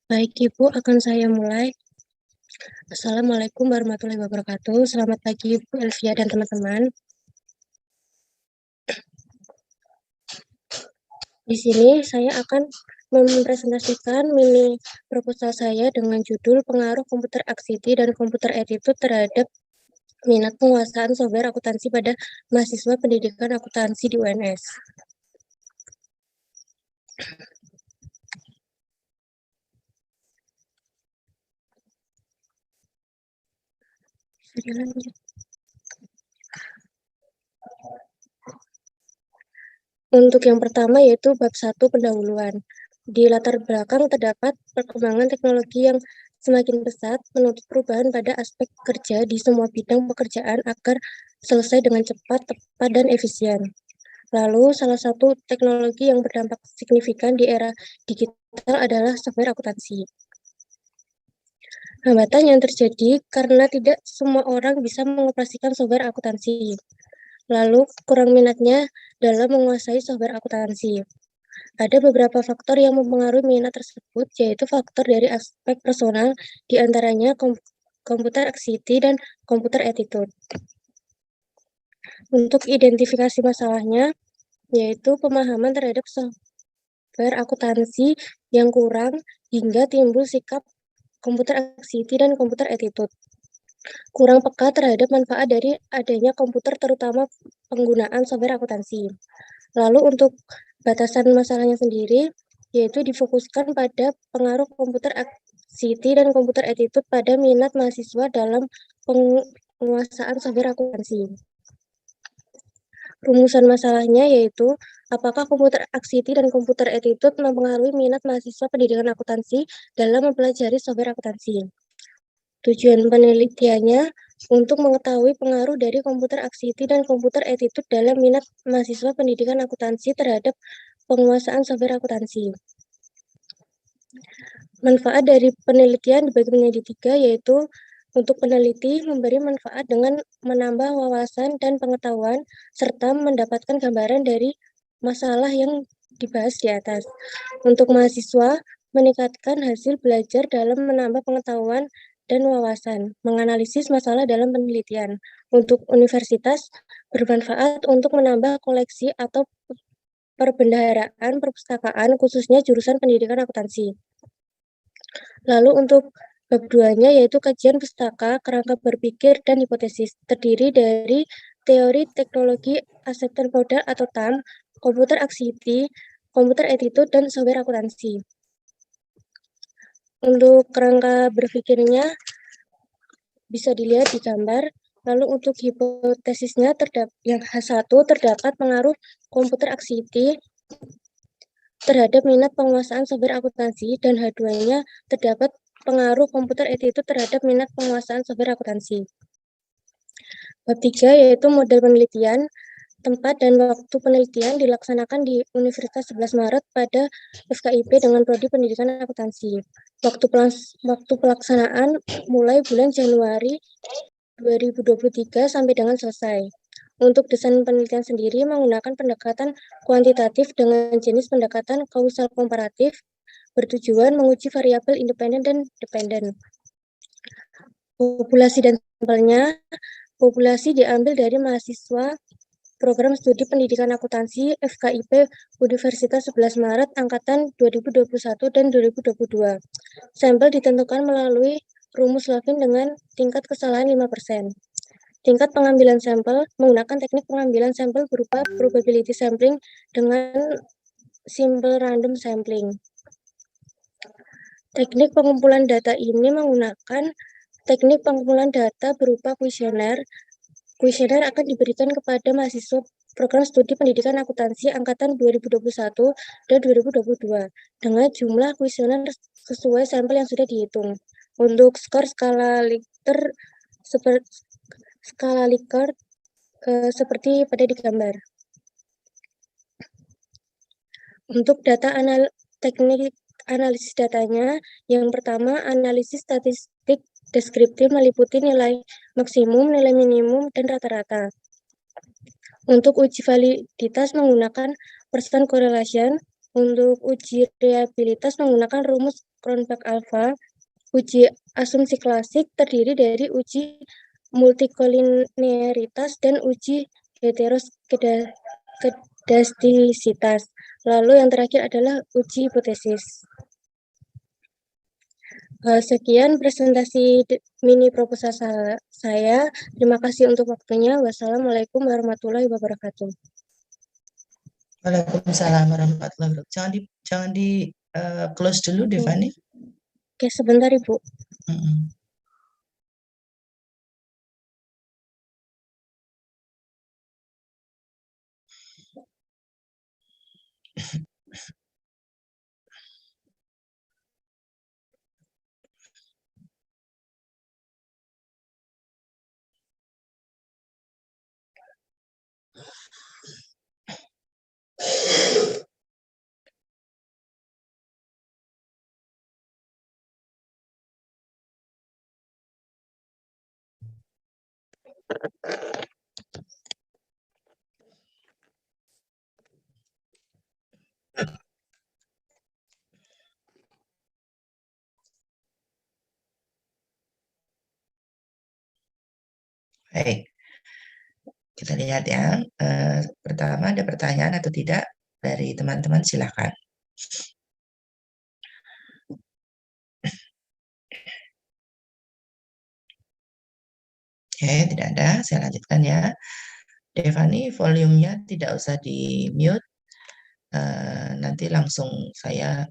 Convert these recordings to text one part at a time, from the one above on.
Baik, Ibu, akan saya mulai. Assalamualaikum warahmatullahi wabarakatuh. Selamat pagi, Ibu Elvia dan teman-teman. Di sini saya akan mempresentasikan mini proposal saya dengan judul Pengaruh Komputer Aksiti dan Komputer Attitude terhadap minat penguasaan software akuntansi pada mahasiswa pendidikan akuntansi di UNS. Untuk yang pertama yaitu bab 1 pendahuluan. Di latar belakang terdapat perkembangan teknologi yang semakin pesat menuntut perubahan pada aspek kerja di semua bidang pekerjaan agar selesai dengan cepat, tepat, dan efisien. Lalu, salah satu teknologi yang berdampak signifikan di era digital adalah software akuntansi. Hambatan yang terjadi karena tidak semua orang bisa mengoperasikan software akuntansi. Lalu, kurang minatnya dalam menguasai software akuntansi. Ada beberapa faktor yang mempengaruhi minat tersebut, yaitu faktor dari aspek personal, diantaranya komputer aksiti dan komputer attitude. Untuk identifikasi masalahnya, yaitu pemahaman terhadap software akuntansi yang kurang hingga timbul sikap komputer aksiti dan komputer attitude. Kurang peka terhadap manfaat dari adanya komputer, terutama penggunaan software akuntansi. Lalu untuk batasan masalahnya sendiri, yaitu difokuskan pada pengaruh komputer aksiti dan komputer attitude pada minat mahasiswa dalam penguasaan software akuntansi. Rumusan masalahnya yaitu, apakah komputer aksiti dan komputer attitude mempengaruhi minat mahasiswa pendidikan akuntansi dalam mempelajari software akuntansi. Tujuan penelitiannya untuk mengetahui pengaruh dari komputer aksiti dan komputer attitude dalam minat mahasiswa pendidikan akuntansi terhadap penguasaan software akuntansi. Manfaat dari penelitian dibagi menjadi 3, yaitu untuk peneliti memberi manfaat dengan menambah wawasan dan pengetahuan, serta mendapatkan gambaran dari masalah yang dibahas di atas. Untuk mahasiswa, meningkatkan hasil belajar dalam menambah pengetahuan dan wawasan, menganalisis masalah dalam penelitian. Untuk universitas, bermanfaat untuk menambah koleksi atau perbendaharaan perpustakaan, khususnya jurusan pendidikan akuntansi. Lalu untuk bab 2-nya yaitu kajian pustaka, kerangka berpikir, dan hipotesis, terdiri dari teori teknologi asesmen modal atau TAM, komputer aksiti, komputer attitude, dan software akuntansi. Untuk kerangka berpikirnya bisa dilihat di gambar. Lalu untuk hipotesisnya yang H1 terdapat pengaruh komputer aksiti terhadap minat penguasaan software akuntansi, dan H2-nya terdapat pengaruh komputer attitude terhadap minat penguasaan software akuntansi. Bab 3 yaitu model penelitian. Tempat dan waktu penelitian dilaksanakan di Universitas 11 Maret pada FKIP dengan prodi pendidikan akuntansi. Waktu pelaksanaan mulai bulan Januari 2023 sampai dengan selesai. Untuk desain penelitian sendiri menggunakan pendekatan kuantitatif dengan jenis pendekatan kausal komparatif, bertujuan menguji variabel independen dan dependen. Populasi dan sampelnya, populasi diambil dari mahasiswa Program Studi Pendidikan Akuntansi FKIP Universitas 11 Maret Angkatan 2021 dan 2022. Sampel ditentukan melalui rumus Levin dengan tingkat kesalahan 5%. Tingkat pengambilan sampel menggunakan teknik pengambilan sampel berupa probability sampling dengan simple random sampling. Teknik pengumpulan data ini menggunakan teknik pengumpulan data berupa kuesioner. Kuesioner akan diberikan kepada mahasiswa program studi pendidikan akuntansi angkatan 2021 dan 2022 dengan jumlah kuesioner sesuai sampel yang sudah dihitung. Untuk skor skala Likert seperti pada di gambar. Untuk teknik analisis datanya, yang pertama analisis statistik deskriptif meliputi nilai maksimum, nilai minimum, dan rata-rata. Untuk uji validitas menggunakan percent correlation, Untuk uji reliabilitas menggunakan rumus Cronbach-Alpha, uji asumsi klasik terdiri dari uji multikolinearitas dan uji heteroskedastisitas. Lalu yang terakhir adalah uji hipotesis. Sekian presentasi mini proposal saya. Terima kasih untuk waktunya. Wassalamualaikum warahmatullahi wabarakatuh. Waalaikumsalam warahmatullahi wabarakatuh. Jangan di close dulu, Devani. Oke, sebentar Ibu. Baik, kita lihat ya. Pertama ada pertanyaan atau tidak dari teman-teman, silakan. Oke, tidak ada. Saya lanjutkan ya. Devani, volumenya tidak usah di-mute. Nanti langsung saya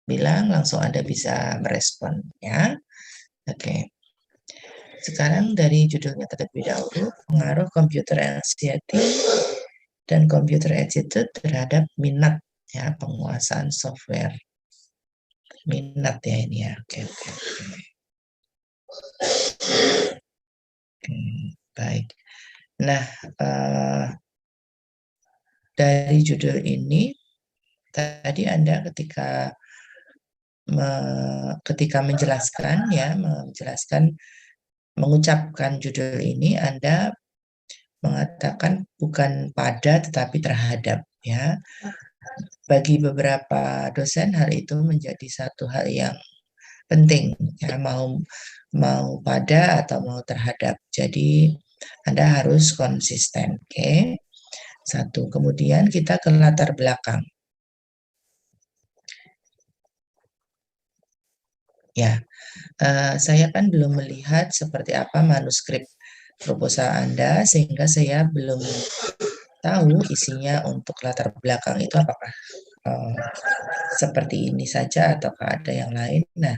bilang, langsung Anda bisa merespon ya. Oke. Sekarang dari judulnya terlebih dahulu, pengaruh computer anxiety dan computer attitude terhadap minat ya, penguasaan software. Minat ya ini ya. Oke. Baik. Nah, dari judul ini tadi Anda ketika mengucapkan judul ini, Anda mengatakan bukan pada tetapi terhadap ya. Bagi beberapa dosen hal itu menjadi satu hal yang penting ya, mau pada atau mau terhadap. Jadi Anda harus konsisten, oke? Satu. Kemudian kita ke latar belakang. Ya, saya kan belum melihat seperti apa manuskrip proposal Anda, sehingga saya belum tahu isinya untuk latar belakang itu apakah seperti ini saja ataukah ada yang lain. Nah,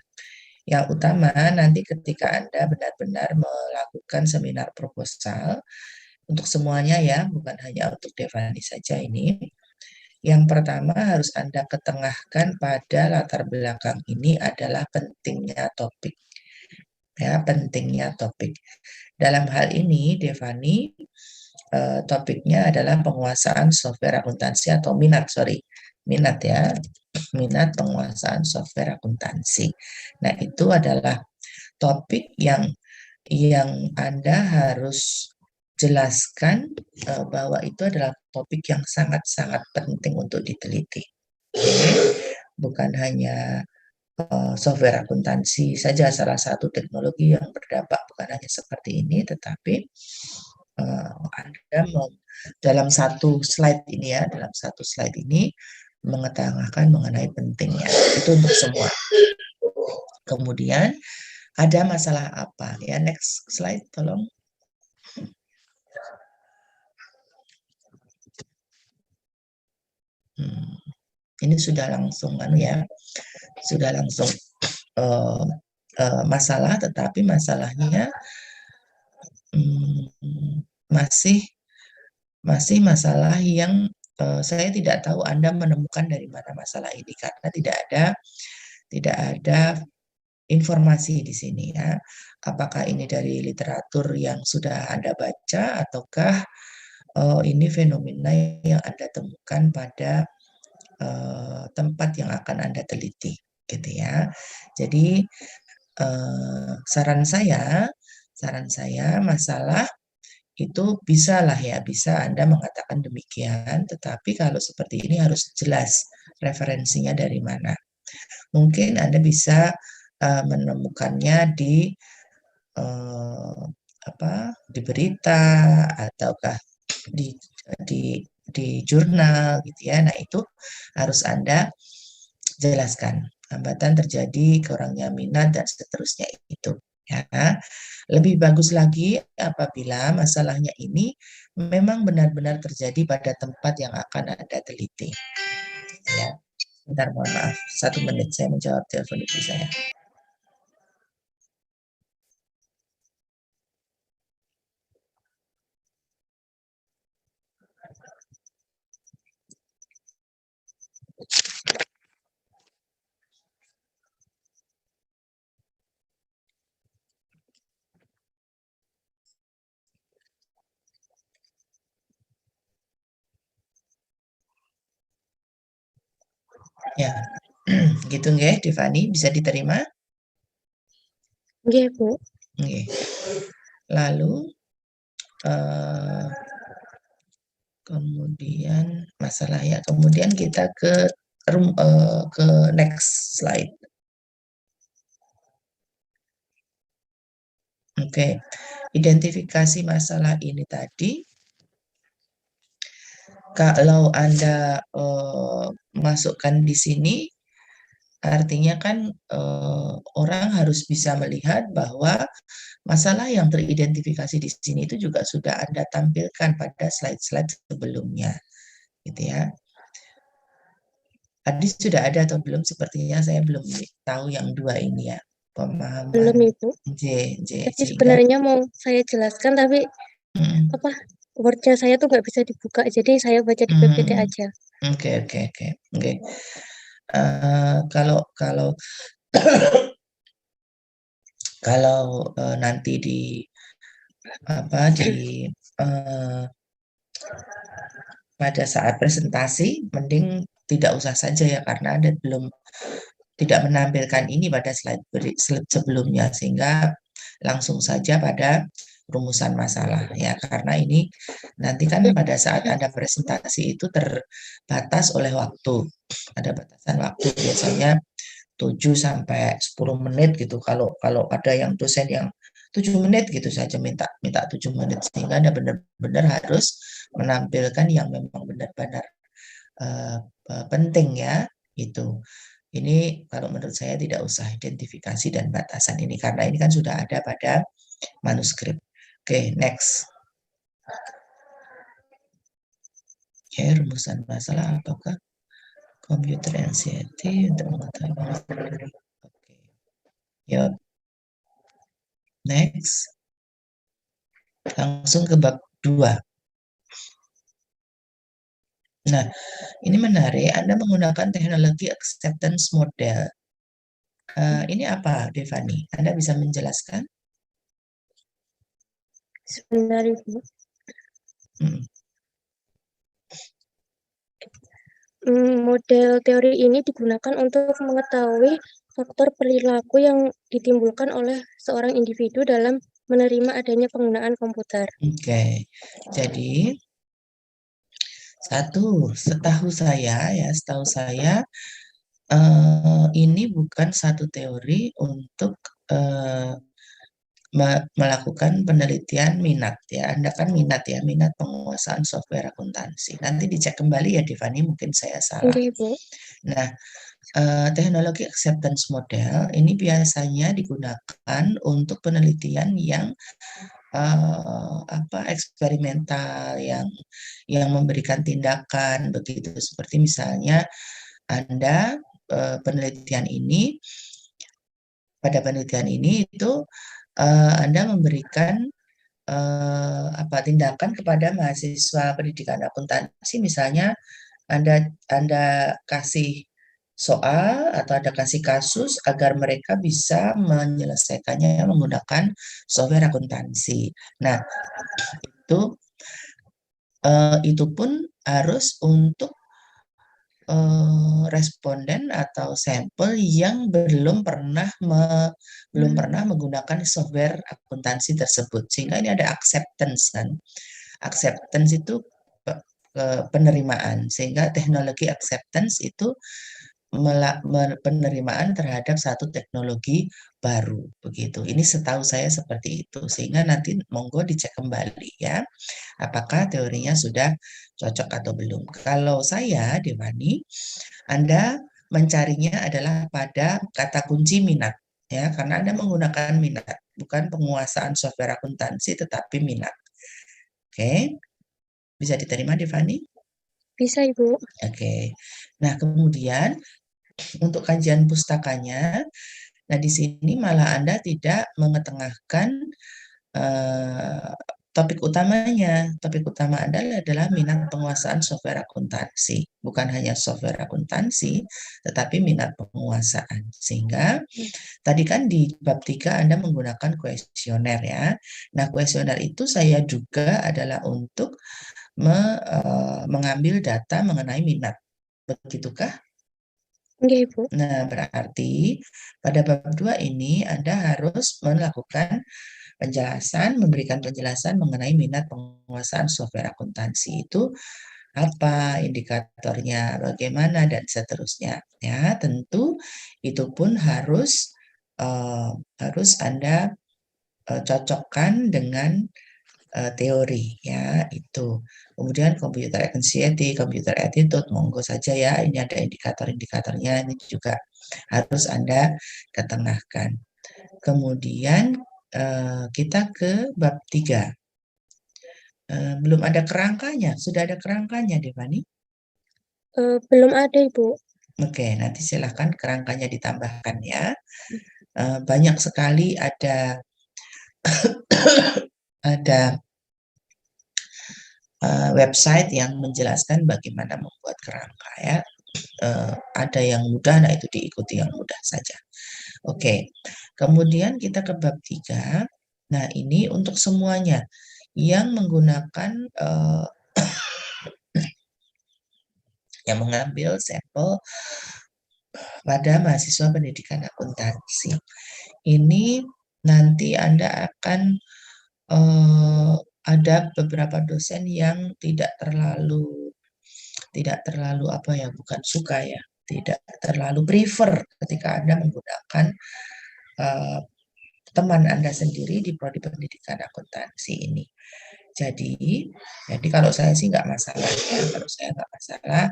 yang utama nanti ketika Anda benar-benar melakukan seminar proposal untuk semuanya ya, bukan hanya untuk Devani saja ini. Yang pertama harus Anda ketengahkan pada latar belakang ini adalah pentingnya topik. Ya, pentingnya topik. Dalam hal ini, Devani, topiknya adalah penguasaan software akuntansi atau minat ya, minat penguasaan software akuntansi. Nah, itu adalah topik yang Anda harus jelaskan bahwa itu adalah topik yang sangat-sangat penting untuk diteliti. Bukan hanya software akuntansi saja salah satu teknologi yang berdampak, bukan hanya seperti ini, tetapi Anda dalam satu slide ini mengetengahkan mengenai pentingnya. Itu untuk semua. Kemudian ada masalah apa ya? Next slide tolong. Ini sudah langsung masalah, tetapi masalahnya masih masalah yang saya tidak tahu Anda menemukan dari mana masalah ini, karena tidak ada informasi di sini ya. Apakah ini dari literatur yang sudah Anda baca ataukah ini fenomena yang Anda temukan pada tempat yang akan Anda teliti, gitu ya. Jadi saran saya masalah itu bisa lah ya, bisa Anda mengatakan demikian, tetapi kalau seperti ini harus jelas referensinya dari mana. Mungkin Anda bisa menemukannya di di berita ataukah di di jurnal gitu ya. Nah, itu harus Anda jelaskan. Hambatan terjadi, kurangnya minat dan seterusnya itu ya. Lebih bagus lagi apabila masalahnya ini memang benar-benar terjadi pada tempat yang akan Anda teliti. Ya. Bentar, mohon maaf. 1 menit saya menjawab telepon ibu saya. Ya. Gitu nggih, Divani, bisa diterima? Nggih, Bu. Nggih. Lalu kemudian masalah ya, kemudian kita ke next slide. Oke, identifikasi masalah ini tadi, kalau Anda masukkan di sini, artinya kan orang harus bisa melihat bahwa masalah yang teridentifikasi di sini itu juga sudah Anda tampilkan pada slide-slide sebelumnya, gitu ya. Tadi sudah ada atau belum? Sepertinya saya belum tahu yang 2 ini ya, pemahaman Belum, Ibu. J, Tadi sehingga sebenarnya mau saya jelaskan, tapi apa Word-nya saya tuh nggak bisa dibuka, jadi saya baca di PPT aja. Oke. Kalau kalau nanti pada saat presentasi, mending tidak usah saja ya, karena Anda belum tidak menampilkan ini pada slide sebelumnya, sehingga langsung saja pada rumusan masalah ya, karena ini nanti kan pada saat Anda presentasi itu terbatas oleh waktu, ada batasan waktu biasanya 7 sampai 10 menit gitu. Kalau ada yang dosen yang 7 menit gitu saja minta 7 menit, sehingga Anda benar-benar harus menampilkan yang memang benar-benar penting ya itu. Ini kalau menurut saya tidak usah identifikasi dan batasan ini, karena ini kan sudah ada pada manuskrip. Oke, next. Oke, rumusan masalah apakah computer NCT untuk mengetahui. Oke. Yuk. Next. Langsung ke bab 2. Nah, ini menarik. Anda menggunakan teknologi acceptance model. Ini apa, Devani? Anda bisa menjelaskan? Sebentar, Ibu. Model teori ini digunakan untuk mengetahui faktor perilaku yang ditimbulkan oleh seorang individu dalam menerima adanya penggunaan komputer. Oke. Jadi, setahu saya ini bukan satu teori untuk melakukan penelitian minat ya. Anda kan minat ya, minat penguasaan software akuntansi. Nanti dicek kembali ya, Devani, mungkin saya salah. Oke, Bu. Nah, teknologi acceptance model ini biasanya digunakan untuk penelitian yang eksperimental, yang memberikan tindakan begitu, seperti misalnya Anda pada penelitian ini itu Anda memberikan tindakan kepada mahasiswa pendidikan akuntansi, misalnya Anda kasih soal atau Anda kasih kasus agar mereka bisa menyelesaikannya menggunakan software akuntansi. Nah, itu pun harus untuk responden atau sampel yang belum pernah menggunakan software akuntansi tersebut, sehingga ini ada acceptance kan. Acceptance itu penerimaan, sehingga teknologi acceptance itu penerimaan terhadap satu teknologi baru begitu. Ini setahu saya seperti itu, sehingga nanti monggo dicek kembali ya, apakah teorinya sudah cocok atau belum. Kalau saya, Devani, Anda mencarinya adalah pada kata kunci minat ya, karena Anda menggunakan minat, bukan penguasaan software akuntansi tetapi minat. Oke, bisa diterima Devani? Bisa, Ibu. Oke. Nah, kemudian untuk kajian pustakanya, nah di sini malah Anda tidak mengetengahkan topik utamanya. Topik utama Anda adalah minat penguasaan software akuntansi. Bukan hanya software akuntansi, tetapi minat penguasaan. Sehingga tadi kan di bab 3 Anda menggunakan kuesioner ya. Nah, kuesioner itu saya duga adalah untuk mengambil data mengenai minat. Begitukah? Nggih, Ibu. Nah, berarti pada bab 2 ini Anda harus melakukan penjelasan, memberikan penjelasan mengenai minat penguasaan software akuntansi itu apa, indikatornya bagaimana, dan seterusnya. Ya, tentu itu pun harus Anda cocokkan dengan teori ya itu. Kemudian computer anxiety, computer attitude, monggo saja ya. Ini ada indikator-indikatornya, ini juga harus Anda ketengahkan. Kemudian kita ke bab 3. Belum ada kerangkanya, sudah ada kerangkanya, Devani? Belum ada, Ibu. Oke, nanti silahkan kerangkanya ditambahkan ya. Banyak sekali ada website yang menjelaskan bagaimana membuat kerangka ya. Ada yang mudah, nah itu diikuti yang mudah saja. Oke, kemudian kita ke bab 3. Nah, ini untuk semuanya yang menggunakan yang mengambil sampel pada mahasiswa pendidikan akuntansi. Ini nanti Anda akan ada beberapa dosen yang tidak terlalu apa ya, bukan suka ya, tidak terlalu prefer ketika Anda menggunakan teman Anda sendiri di prodi pendidikan akuntansi ini. Jadi kalau saya sih nggak masalah ya, kalau saya nggak masalah.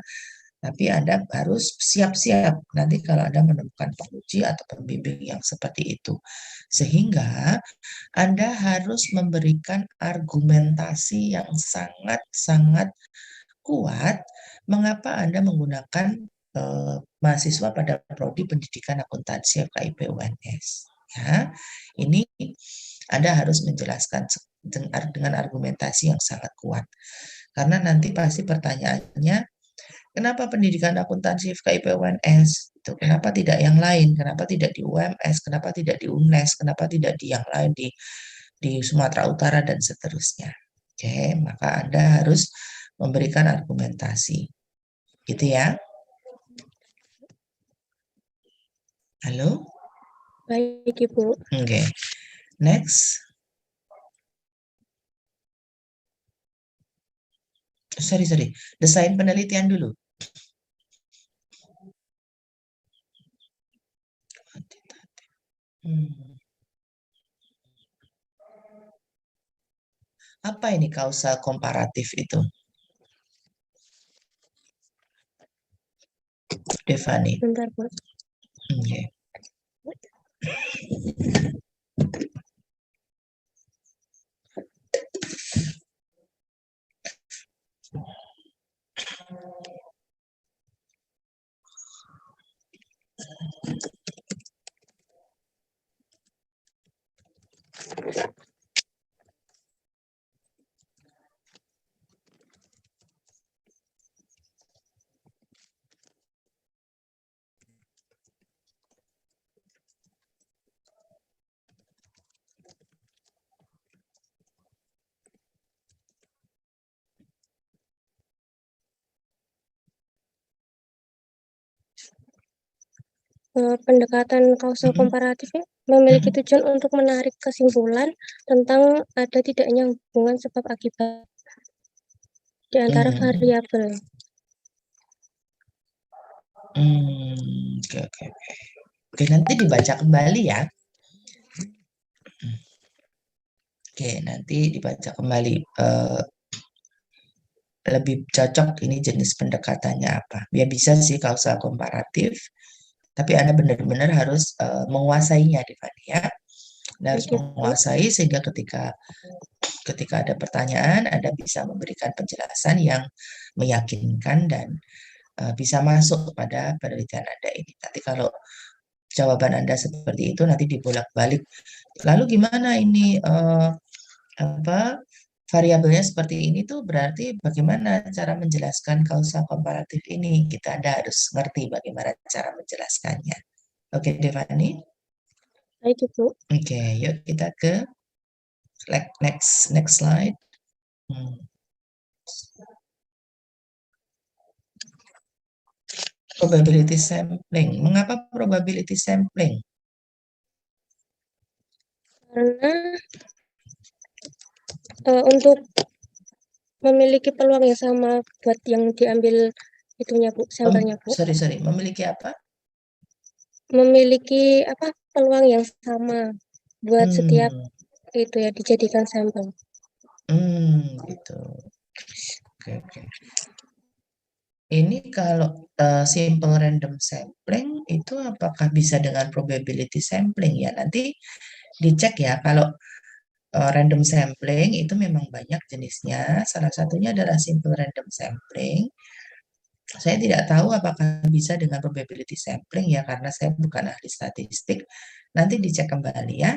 Tapi Anda harus siap-siap nanti kalau Anda menemukan penguji atau pembimbing yang seperti itu. Sehingga Anda harus memberikan argumentasi yang sangat-sangat kuat mengapa Anda menggunakan mahasiswa pada prodi pendidikan akuntansi FKIP UNS. Ya, ini Anda harus menjelaskan dengan argumentasi yang sangat kuat. Karena nanti pasti pertanyaannya, kenapa pendidikan akuntansi FKIP UNS? Kenapa tidak yang lain? Kenapa tidak di UMS? Kenapa tidak di UNES? Kenapa tidak di yang lain di Sumatera Utara dan seterusnya? Oke, maka Anda harus memberikan argumentasi. Gitu ya. Halo? Baik, Ibu. Oke. Next. Sorry. Desain penelitian dulu. Apa ini kausal komparatif itu? Devani. Bentar, Bu. Oke. pendekatan kausal Mm-mm. komparatif ya, memiliki Mm-mm. tujuan untuk menarik kesimpulan tentang ada tidaknya hubungan sebab akibat di antara Hmm. variabel. Oke, oke. Oke, nanti dibaca kembali ya. Oke, nanti dibaca kembali. Lebih cocok ini jenis pendekatannya apa. Ya bisa sih kausal komparatif, tapi Anda benar-benar harus menguasainya, Tiffany ya. Anda harus Baik Ibu. menguasai sehingga ketika ada pertanyaan, Anda bisa memberikan penjelasan yang meyakinkan dan bisa masuk pada penelitian Anda ini. Nanti kalau jawaban Anda seperti itu, nanti dibolak-balik. Lalu gimana ini apa variabelnya seperti ini tuh berarti bagaimana cara menjelaskan kausal komparatif ini? Anda harus ngerti bagaimana cara menjelaskannya. Oke, Devani. Baik Ibu. Oke, yuk kita ke next slide. Hmm. Probability sampling. Mengapa probability sampling? Karena untuk memiliki peluang yang sama buat yang diambil itunya Bu, sampelnya Bu. Sorry, memiliki apa? Memiliki apa peluang yang sama buat setiap Hmm, itu ya dijadikan sampel. gitu. Oke, oke. Ini kalau simple random sampling itu apakah bisa dengan probability sampling ya? Nanti dicek ya kalau random sampling itu memang banyak jenisnya. Salah satunya adalah simple random sampling. Saya tidak tahu apakah bisa dengan probability sampling ya karena saya bukan ahli statistik. Nanti dicek kembali ya.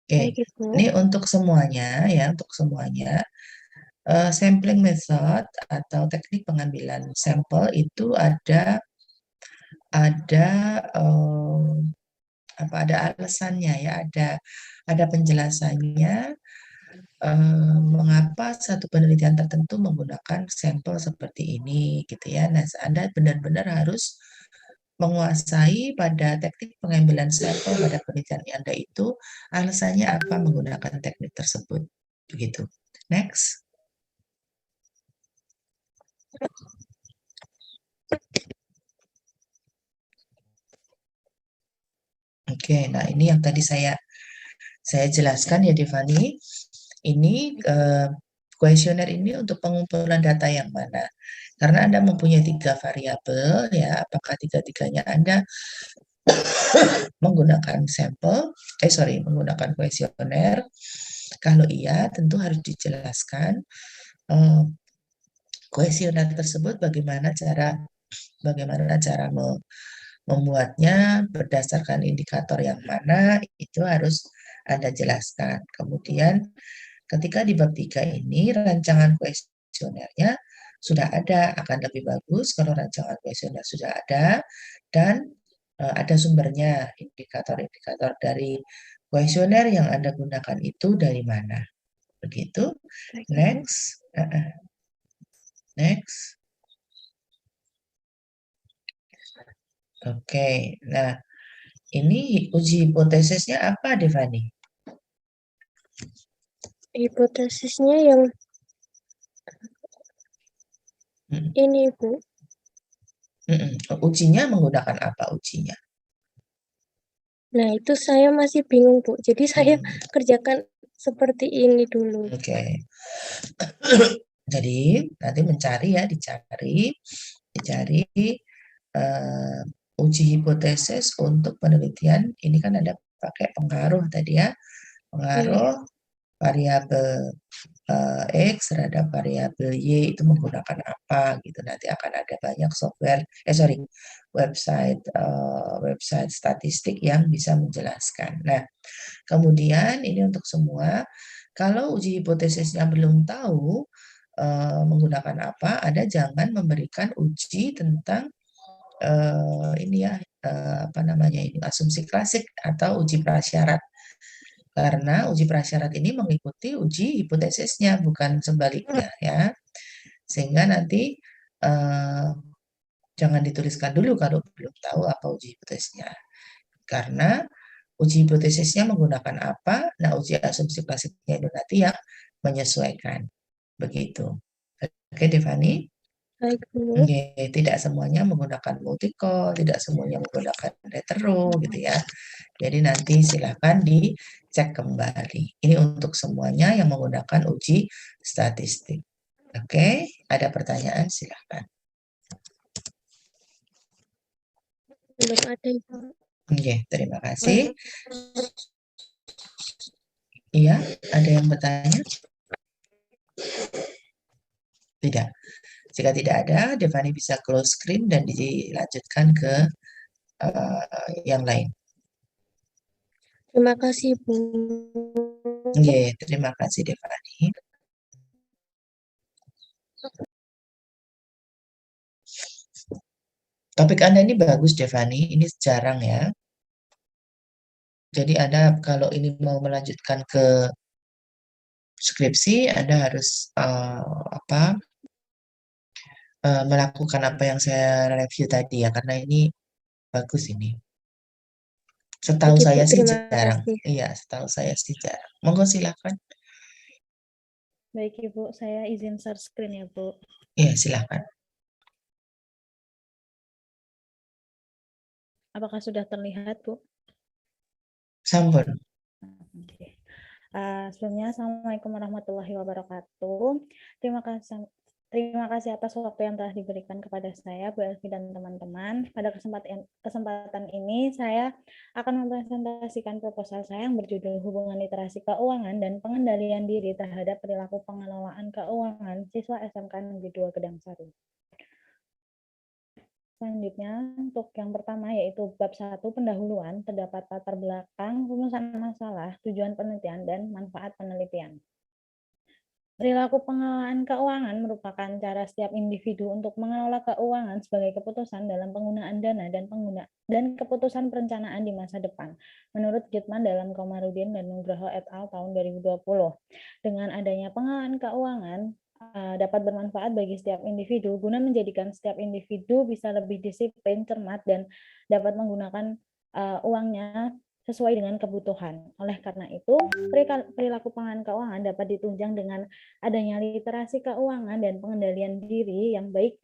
Oke, Baik Ibu. ini untuk semuanya ya, untuk semuanya. Sampling method atau teknik pengambilan sampel itu ada ada alasannya ya, ada penjelasannya mengapa satu penelitian tertentu menggunakan sampel seperti ini gitu ya. Nah, Anda benar-benar harus menguasai pada teknik pengambilan sampel pada penelitian Anda itu alasannya apa menggunakan teknik tersebut. Begitu. Next. Oke, nah ini yang tadi saya jelaskan ya Devani. Ini kuesioner ini untuk pengumpulan data yang mana? Karena Anda mempunyai 3 variabel ya, apakah tiga-tiganya Anda menggunakan menggunakan kuesioner? Kalau iya, tentu harus dijelaskan eh, kuesioner tersebut bagaimana cara membuatnya berdasarkan indikator yang mana itu harus Anda jelaskan. Kemudian ketika di bab 3 ini rancangan kuesionernya sudah ada, akan lebih bagus kalau rancangan kuesioner sudah ada dan ada sumbernya, indikator-indikator dari kuesioner yang Anda gunakan itu dari mana. Begitu. Baik Ibu. Next. Next. Oke, nah ini uji hipotesisnya apa, Devani? Hipotesisnya yang Mm, ini Bu. Ujinya menggunakan apa ujinya? Nah, itu saya masih bingung, Bu. Jadi saya Hmm, kerjakan seperti ini dulu. Oke. Jadi nanti dicari eh, uji hipotesis untuk penelitian. Ini kan ada pakai pengaruh tadi ya, Iya. pengaruh variabel X terhadap variabel Y itu menggunakan apa gitu. Nanti akan ada banyak website statistik yang bisa menjelaskan. Nah, kemudian ini untuk semua, kalau uji hipotesisnya belum tahu menggunakan apa, Anda jangan memberikan uji tentang ini ya apa namanya ini asumsi klasik atau uji prasyarat. Karena uji prasyarat ini mengikuti uji hipotesisnya, bukan sebaliknya ya. Sehingga nanti eh, Jangan dituliskan dulu kalau belum tahu apa uji hipotesisnya. Karena uji hipotesisnya menggunakan apa, nah uji asumsi klasiknya itu nanti yang menyesuaikan. Begitu. Oke, Devani? Baik, Bu. Tidak semuanya menggunakan multi-call, tidak semuanya menggunakan hetero, gitu ya. Jadi nanti silakan dicek kembali. Ini untuk semuanya yang menggunakan uji statistik. Oke, ada pertanyaan silakan. Belum ada, Ibu. Oke, terima kasih. Iya, ada yang bertanya? Tidak. Jika tidak ada, Devani bisa close screen dan dilanjutkan ke yang lain. Terima kasih, Bu. Oke, terima kasih Devani. Topik Anda ini bagus, Devani. Ini jarang ya. Jadi Anda kalau ini mau melanjutkan ke skripsi, Anda harus melakukan apa yang saya review tadi ya, karena ini bagus ini. Setahu Oke, Bu. saya sih Terima jarang. kasih. Iya, setahu saya sih jarang. Monggo silakan. Baik, Ibu. Saya izin share screen ya, Bu. Iya, silakan. Apakah sudah terlihat, Bu? Sampun. Oke. Sebelumnya, Assalamualaikum warahmatullahi wabarakatuh. Terima kasih atas waktu yang telah diberikan kepada saya, Bu Elvi dan teman-teman. Pada kesempatan ini, saya akan mempresentasikan proposal saya yang berjudul Hubungan Literasi Keuangan dan Pengendalian Diri Terhadap Perilaku Pengelolaan Keuangan Siswa SMK Negeri 2 Gedangsari. Selanjutnya, untuk yang pertama yaitu bab 1 pendahuluan, terdapat latar belakang, rumusan masalah, tujuan penelitian, dan manfaat penelitian. Perilaku pengelolaan keuangan merupakan cara setiap individu untuk mengelola keuangan sebagai keputusan dalam penggunaan dana dan keputusan perencanaan di masa depan. Menurut Gutman dalam Komarudin dan Nugroho et al. Tahun 2020. Dengan adanya pengelolaan keuangan dapat bermanfaat bagi setiap individu guna menjadikan setiap individu bisa lebih disiplin, cermat, dan dapat menggunakan uangnya sesuai dengan kebutuhan. Oleh karena itu, perilaku pengelolaan keuangan dapat ditunjang dengan adanya literasi keuangan dan pengendalian diri yang baik,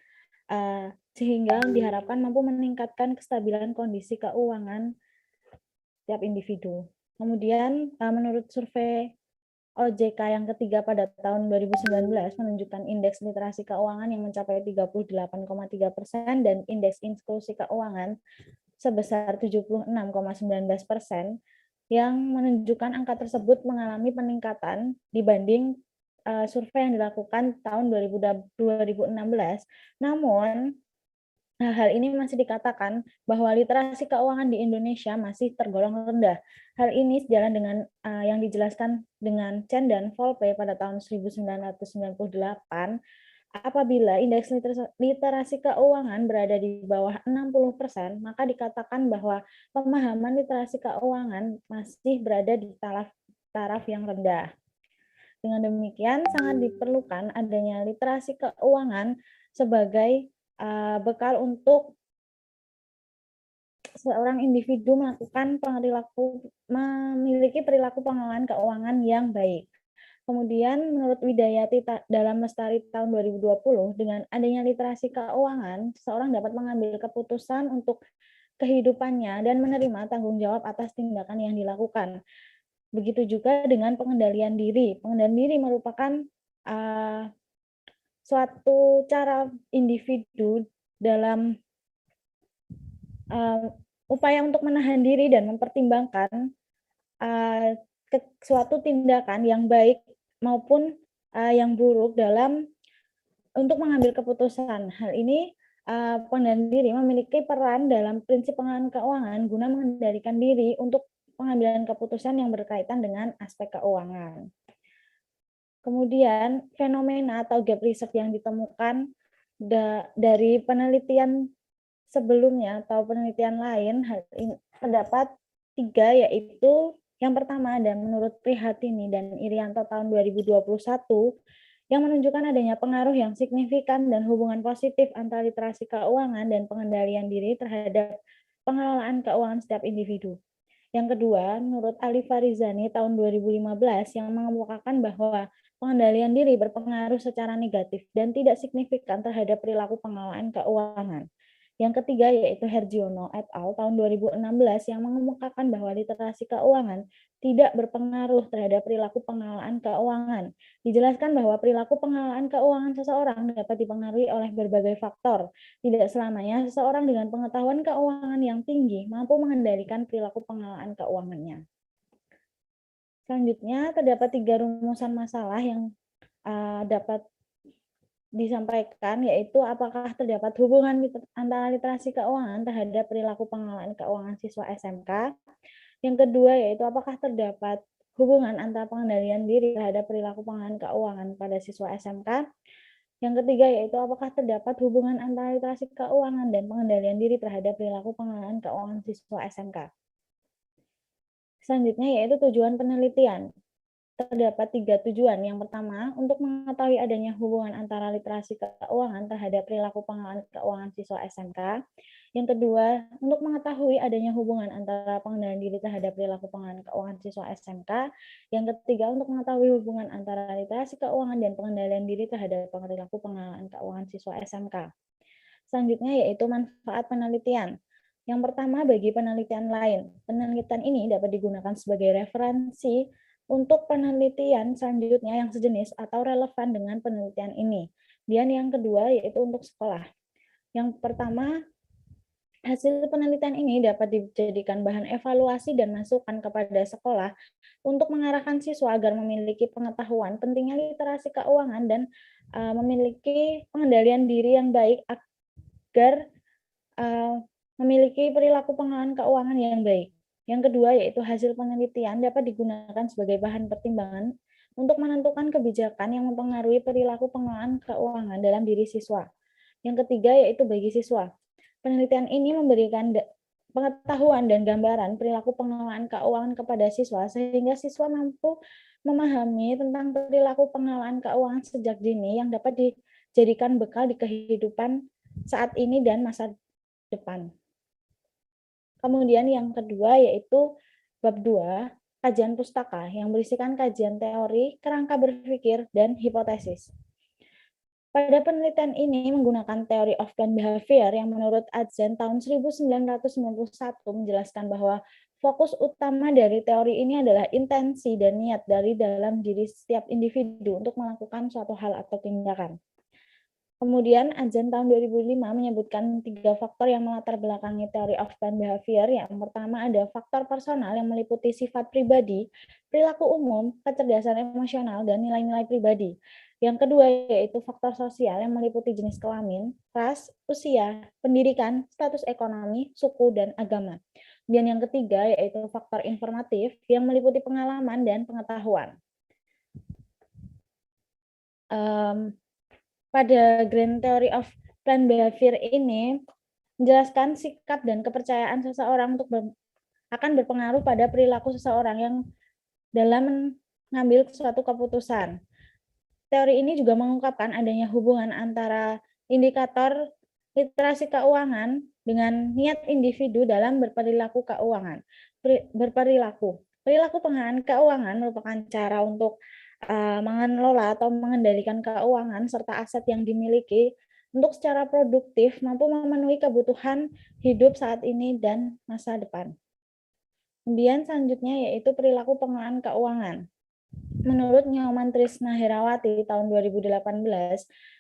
sehingga diharapkan mampu meningkatkan kestabilan kondisi keuangan setiap individu. Kemudian, menurut survei OJK yang ketiga pada tahun 2019 menunjukkan indeks literasi keuangan yang mencapai 38,3% dan indeks inklusi keuangan sebesar 76,19%, yang menunjukkan angka tersebut mengalami peningkatan dibanding survei yang dilakukan tahun 2016. Namun, hal ini masih dikatakan bahwa literasi keuangan di Indonesia masih tergolong rendah. Hal ini sejalan dengan yang dijelaskan dengan Chen dan Volpe pada tahun 1998. Apabila indeks literasi keuangan berada di bawah 60%, maka dikatakan bahwa pemahaman literasi keuangan masih berada di taraf yang rendah. Dengan demikian, sangat diperlukan adanya literasi keuangan sebagai bekal untuk seorang individu memiliki perilaku pengelolaan keuangan yang baik. Kemudian menurut Widayati dalam Lestari tahun 2020, dengan adanya literasi keuangan, seorang dapat mengambil keputusan untuk kehidupannya dan menerima tanggung jawab atas tindakan yang dilakukan. Begitu juga dengan pengendalian diri. Pengendalian diri merupakan suatu cara individu dalam upaya untuk menahan diri dan mempertimbangkan suatu tindakan yang baik maupun yang buruk dalam untuk mengambil keputusan. Hal ini pengendalian diri memiliki peran dalam prinsip pengelolaan keuangan guna mengendalikan diri untuk pengambilan keputusan yang berkaitan dengan aspek keuangan. Kemudian fenomena atau gap research yang ditemukan dari penelitian sebelumnya atau penelitian lain terdapat 3, yaitu yang pertama ada menurut Prihatini dan Irianto tahun 2021, yang menunjukkan adanya pengaruh yang signifikan dan hubungan positif antara literasi keuangan dan pengendalian diri terhadap pengelolaan keuangan setiap individu. Yang kedua, menurut Ali Farizani tahun 2015 yang mengemukakan bahwa pengendalian diri berpengaruh secara negatif dan tidak signifikan terhadap perilaku pengelolaan keuangan. Yang ketiga yaitu Hergiono et al. Tahun 2016 yang mengemukakan bahwa literasi keuangan tidak berpengaruh terhadap perilaku pengelolaan keuangan. Dijelaskan bahwa perilaku pengelolaan keuangan seseorang dapat dipengaruhi oleh berbagai faktor. Tidak selamanya seseorang dengan pengetahuan keuangan yang tinggi mampu mengendalikan perilaku pengelolaan keuangannya. Selanjutnya, terdapat 3 rumusan masalah yang dapat disampaikan, yaitu apakah terdapat hubungan antara literasi keuangan terhadap perilaku pengelolaan keuangan siswa SMK. Yang kedua, yaitu apakah terdapat hubungan antara pengendalian diri terhadap perilaku pengelolaan keuangan pada siswa SMK. Yang ketiga, yaitu apakah terdapat hubungan antara literasi keuangan dan pengendalian diri terhadap perilaku pengelolaan keuangan siswa SMK. Selanjutnya, yaitu tujuan penelitian. Terdapat 3 tujuan. Yang pertama, untuk mengetahui adanya hubungan antara literasi keuangan terhadap perilaku pengelolaan keuangan siswa SMK. Yang kedua, untuk mengetahui adanya hubungan antara pengendalian diri terhadap perilaku pengelolaan keuangan siswa SMK. Yang ketiga, untuk mengetahui hubungan antara literasi keuangan dan pengendalian diri terhadap perilaku pengelolaan keuangan siswa SMK. Selanjutnya yaitu manfaat penelitian. Yang pertama, bagi penelitian lain. Penelitian ini dapat digunakan sebagai referensi untuk penelitian selanjutnya yang sejenis atau relevan dengan penelitian ini. Dan yang kedua yaitu untuk sekolah. Yang pertama, hasil penelitian ini dapat dijadikan bahan evaluasi dan masukan kepada sekolah untuk mengarahkan siswa agar memiliki pengetahuan pentingnya literasi keuangan dan memiliki pengendalian diri yang baik agar memiliki perilaku pengelolaan keuangan yang baik. Yang kedua yaitu hasil penelitian dapat digunakan sebagai bahan pertimbangan untuk menentukan kebijakan yang mempengaruhi perilaku pengelolaan keuangan dalam diri siswa. Yang ketiga yaitu bagi siswa. Penelitian ini memberikan pengetahuan dan gambaran perilaku pengelolaan keuangan kepada siswa sehingga siswa mampu memahami tentang perilaku pengelolaan keuangan sejak dini yang dapat dijadikan bekal di kehidupan saat ini dan masa depan. Kemudian yang kedua yaitu bab 2, kajian pustaka yang berisikan kajian teori, kerangka berpikir, dan hipotesis. Pada penelitian ini menggunakan teori of planned behavior yang menurut Adzen tahun 1991 menjelaskan bahwa fokus utama dari teori ini adalah intensi dan niat dari dalam diri setiap individu untuk melakukan suatu hal atau tindakan. Kemudian Adzen tahun 2005 menyebutkan 3 faktor yang melatar belakangi teori of planned behavior. Yang pertama ada faktor personal yang meliputi sifat pribadi, perilaku umum, kecerdasan emosional, dan nilai-nilai pribadi. Yang kedua yaitu faktor sosial yang meliputi jenis kelamin, ras, usia, pendidikan, status ekonomi, suku, dan agama. Dan yang ketiga yaitu faktor informatif yang meliputi pengalaman dan pengetahuan. Pada Grand Theory of Planned Behavior ini menjelaskan sikap dan kepercayaan seseorang akan berpengaruh pada perilaku seseorang yang dalam mengambil suatu keputusan. Teori ini juga mengungkapkan adanya hubungan antara indikator literasi keuangan dengan niat individu dalam berperilaku keuangan. Perilaku pengelolaan keuangan merupakan cara untuk mengelola atau mengendalikan keuangan serta aset yang dimiliki untuk secara produktif mampu memenuhi kebutuhan hidup saat ini dan masa depan. Kemudian selanjutnya yaitu perilaku pengelolaan keuangan. Menurut Nyoman Trisna Herawati tahun 2018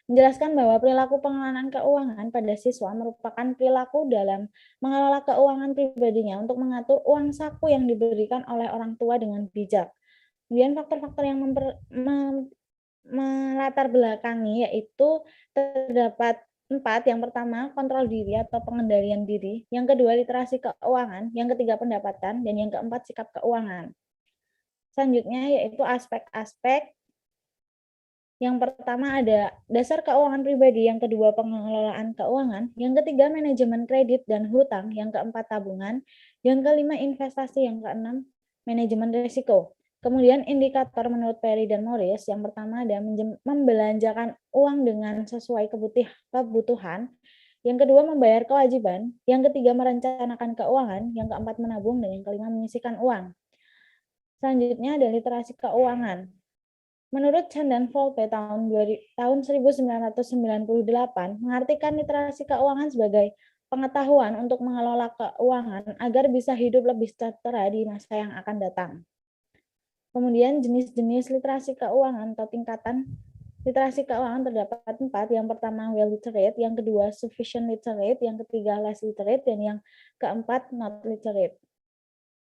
menjelaskan bahwa perilaku pengelolaan keuangan pada siswa merupakan perilaku dalam mengelola keuangan pribadinya untuk mengatur uang saku yang diberikan oleh orang tua dengan bijak. Kemudian faktor-faktor yang melatar belakangi yaitu terdapat 4. Yang pertama, kontrol diri atau pengendalian diri. Yang kedua, literasi keuangan. Yang ketiga, pendapatan. Dan yang keempat, sikap keuangan. Selanjutnya yaitu aspek-aspek. Yang pertama ada dasar keuangan pribadi, yang kedua pengelolaan keuangan, yang ketiga manajemen kredit dan hutang, yang keempat tabungan, yang kelima investasi, yang keenam manajemen risiko. Kemudian indikator menurut Perry dan Morris, yang pertama ada membelanjakan uang dengan sesuai kebutuhan, yang kedua membayar kewajiban, yang ketiga merencanakan keuangan, yang keempat menabung, dan yang kelima menyisihkan uang. Selanjutnya ada literasi keuangan. Menurut Chan dan Volpe tahun 1998 mengartikan literasi keuangan sebagai pengetahuan untuk mengelola keuangan agar bisa hidup lebih sejahtera di masa yang akan datang. Kemudian jenis-jenis literasi keuangan atau tingkatan literasi keuangan terdapat 4. Yang pertama well literate, yang kedua sufficient literate, yang ketiga less literate, dan yang keempat not literate.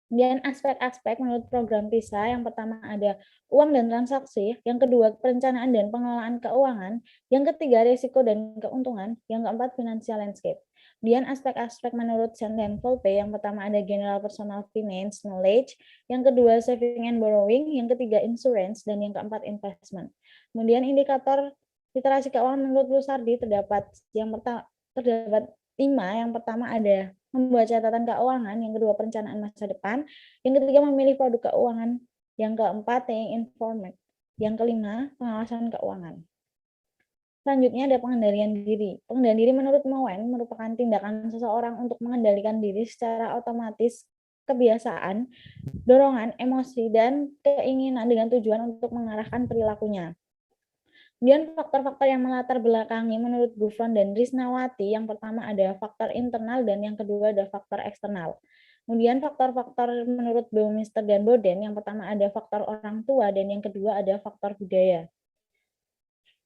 Kemudian aspek-aspek menurut program PISA, yang pertama ada uang dan transaksi, yang kedua perencanaan dan pengelolaan keuangan, yang ketiga risiko dan keuntungan, yang keempat financial landscape. Kemudian aspek-aspek menurut Chan dan Volpe, yang pertama ada general personal finance knowledge, yang kedua saving and borrowing, yang ketiga insurance, dan yang keempat investment. Kemudian indikator literasi keuangan menurut Lusardi terdapat 5. Yang pertama ada membuat catatan keuangan, yang kedua perencanaan masa depan, yang ketiga memilih produk keuangan, yang keempat staying informed, yang kelima pengawasan keuangan. Selanjutnya ada pengendalian diri. Pengendalian diri menurut Moen merupakan tindakan seseorang untuk mengendalikan diri secara otomatis, kebiasaan, dorongan, emosi, dan keinginan dengan tujuan untuk mengarahkan perilakunya. Kemudian faktor-faktor yang melatar belakangi menurut Gufron dan Risnawati, yang pertama ada faktor internal dan yang kedua ada faktor eksternal. Kemudian faktor-faktor menurut Baumister dan Boden, yang pertama ada faktor orang tua dan yang kedua ada faktor budaya.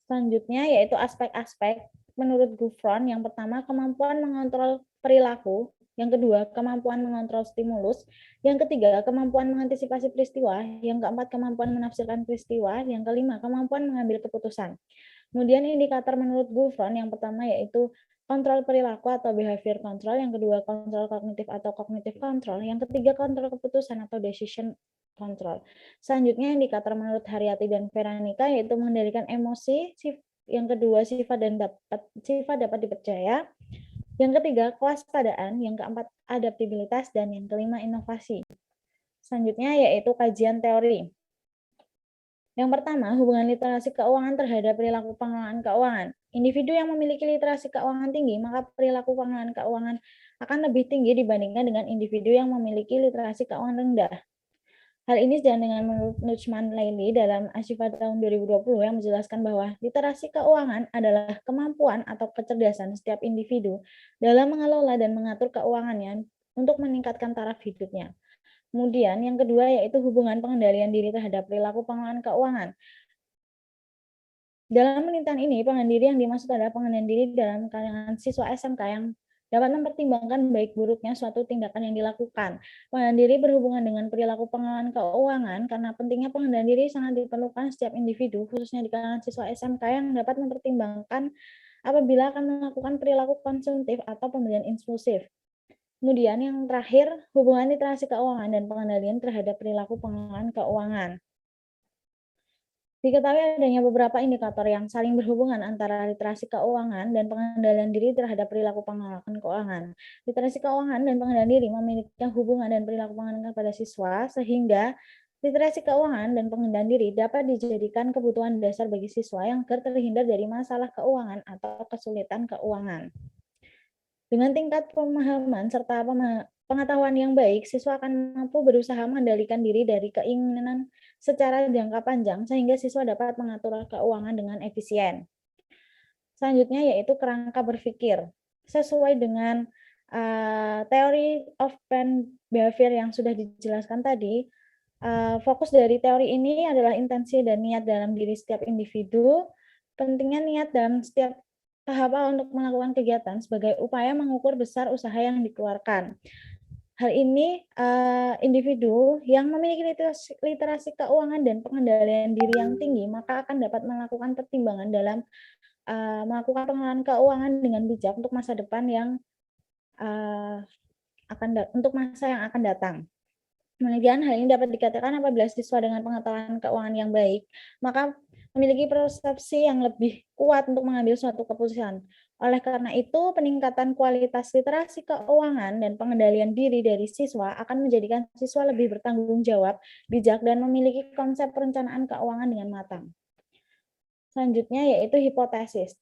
Selanjutnya yaitu aspek-aspek menurut Gufron, yang pertama kemampuan mengontrol perilaku, yang kedua kemampuan mengontrol stimulus, yang ketiga kemampuan mengantisipasi peristiwa, yang keempat kemampuan menafsirkan peristiwa, yang kelima kemampuan mengambil keputusan. Kemudian indikator menurut Gufron, yang pertama yaitu kontrol perilaku atau behavior control, yang kedua kontrol kognitif atau cognitive control, yang ketiga kontrol keputusan atau decision control. Selanjutnya indikator menurut Haryati dan Veronica yaitu mengendalikan emosi, yang kedua sifat dapat dipercaya, yang ketiga kewaspadaan, yang keempat adaptabilitas, dan yang kelima inovasi. Selanjutnya yaitu kajian teori. Yang pertama, hubungan literasi keuangan terhadap perilaku pengelolaan keuangan. Individu yang memiliki literasi keuangan tinggi, maka perilaku pengelolaan keuangan akan lebih tinggi dibandingkan dengan individu yang memiliki literasi keuangan rendah. Hal ini sejalan dengan menurut Nuchman Laili dalam Ashifa tahun 2020 yang menjelaskan bahwa literasi keuangan adalah kemampuan atau kecerdasan setiap individu dalam mengelola dan mengatur keuangannya untuk meningkatkan taraf hidupnya. Kemudian yang kedua yaitu hubungan pengendalian diri terhadap perilaku pengelolaan keuangan. Dalam penelitian ini, pengendalian diri yang dimaksud adalah pengendalian diri dalam kalangan siswa SMK yang dapat mempertimbangkan baik buruknya suatu tindakan yang dilakukan. Pengendalian diri berhubungan dengan perilaku pengelolaan keuangan karena pentingnya pengendalian diri sangat diperlukan setiap individu, khususnya di kalangan siswa SMK yang dapat mempertimbangkan apabila akan melakukan perilaku konsumtif atau pembelian impulsif. Kemudian yang terakhir, hubungan literasi keuangan dan pengendalian terhadap perilaku pengelolaan keuangan. Diketahui adanya beberapa indikator yang saling berhubungan antara literasi keuangan dan pengendalian diri terhadap perilaku pengelolaan keuangan. Literasi keuangan dan pengendalian diri memiliki hubungan dan perilaku pengelolaan pada siswa, sehingga literasi keuangan dan pengendalian diri dapat dijadikan kebutuhan dasar bagi siswa yang terhindar dari masalah keuangan atau kesulitan keuangan. Dengan tingkat pemahaman serta pengetahuan yang baik, siswa akan mampu berusaha mengendalikan diri dari keinginan secara jangka panjang sehingga siswa dapat mengatur keuangan dengan efisien. Selanjutnya yaitu kerangka berpikir. Sesuai dengan teori of planned behavior yang sudah dijelaskan tadi, fokus dari teori ini adalah intensi dan niat dalam diri setiap individu. Pentingnya niat dalam setiap tahap untuk melakukan kegiatan sebagai upaya mengukur besar usaha yang dikeluarkan. Hal ini individu yang memiliki literasi keuangan dan pengendalian diri yang tinggi maka akan dapat melakukan pertimbangan dalam melakukan pengelolaan keuangan dengan bijak untuk masa depan yang untuk masa yang akan datang. Kemudian hal ini dapat dikatakan apabila siswa dengan pengetahuan keuangan yang baik, maka memiliki persepsi yang lebih kuat untuk mengambil suatu keputusan. Oleh karena itu, peningkatan kualitas literasi keuangan dan pengendalian diri dari siswa akan menjadikan siswa lebih bertanggung jawab, bijak, dan memiliki konsep perencanaan keuangan dengan matang. Selanjutnya yaitu hipotesis.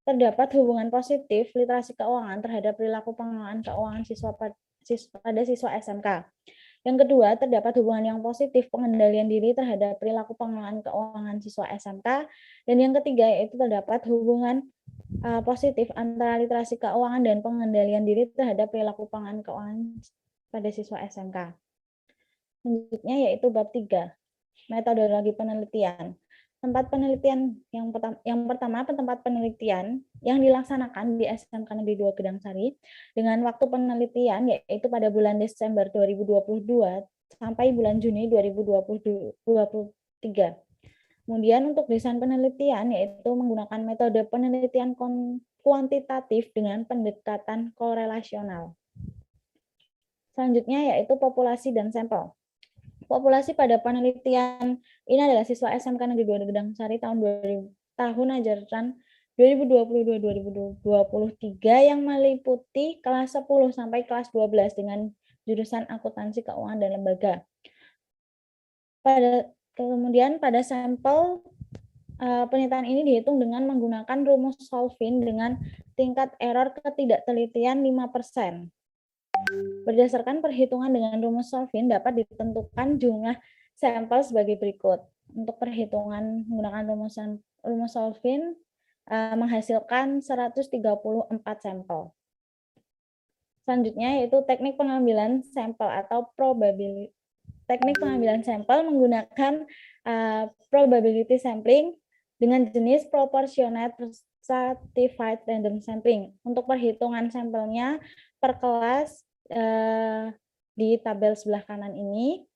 Terdapat hubungan positif literasi keuangan terhadap perilaku pengelolaan keuangan pada siswa SMK. Yang kedua, terdapat hubungan yang positif pengendalian diri terhadap perilaku pengelolaan keuangan siswa SMK. Dan yang ketiga, yaitu terdapat hubungan positif antara literasi keuangan dan pengendalian diri terhadap perilaku pengelolaan keuangan pada siswa SMK. Selanjutnya yaitu bab 3, metodologi penelitian. Tempat penelitian yang pertama tempat penelitian yang dilaksanakan di SMK Negeri 2 Gedang Sari dengan waktu penelitian yaitu pada bulan Desember 2022 sampai bulan Juni 2023. Kemudian untuk desain penelitian yaitu menggunakan metode penelitian kuantitatif dengan pendekatan korelasional. Selanjutnya yaitu populasi dan sampel. Populasi pada penelitian ini adalah siswa SMK Negeri 2 Gedang Sari tahun ajaran 2022-2023 yang meliputi kelas 10 sampai kelas 12 dengan jurusan akuntansi keuangan dan lembaga. Kemudian pada sampel penelitian ini dihitung dengan menggunakan rumus Solvin dengan tingkat error ketidaktelitian 5%. Berdasarkan perhitungan dengan rumus Solvin dapat ditentukan jumlah sampel sebagai berikut. Untuk perhitungan menggunakan rumus Solvin menghasilkan 134 sampel. Selanjutnya yaitu teknik pengambilan sampel atau probability. Teknik pengambilan sampel menggunakan probability sampling dengan jenis proportionate stratified random sampling. Untuk perhitungan sampelnya per kelas di tabel sebelah kanan ini.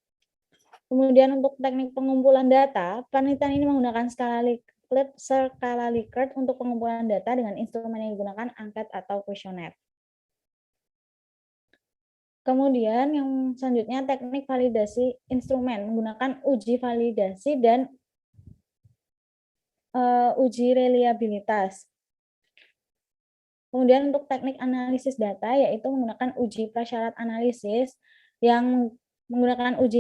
Kemudian untuk teknik pengumpulan data, penelitian ini menggunakan skala Likert untuk pengumpulan data dengan instrumen yang digunakan angket atau kuesioner. Kemudian yang selanjutnya teknik validasi instrumen menggunakan uji validasi dan uji reliabilitas. Kemudian untuk teknik analisis data yaitu menggunakan uji prasyarat analisis yang menggunakan uji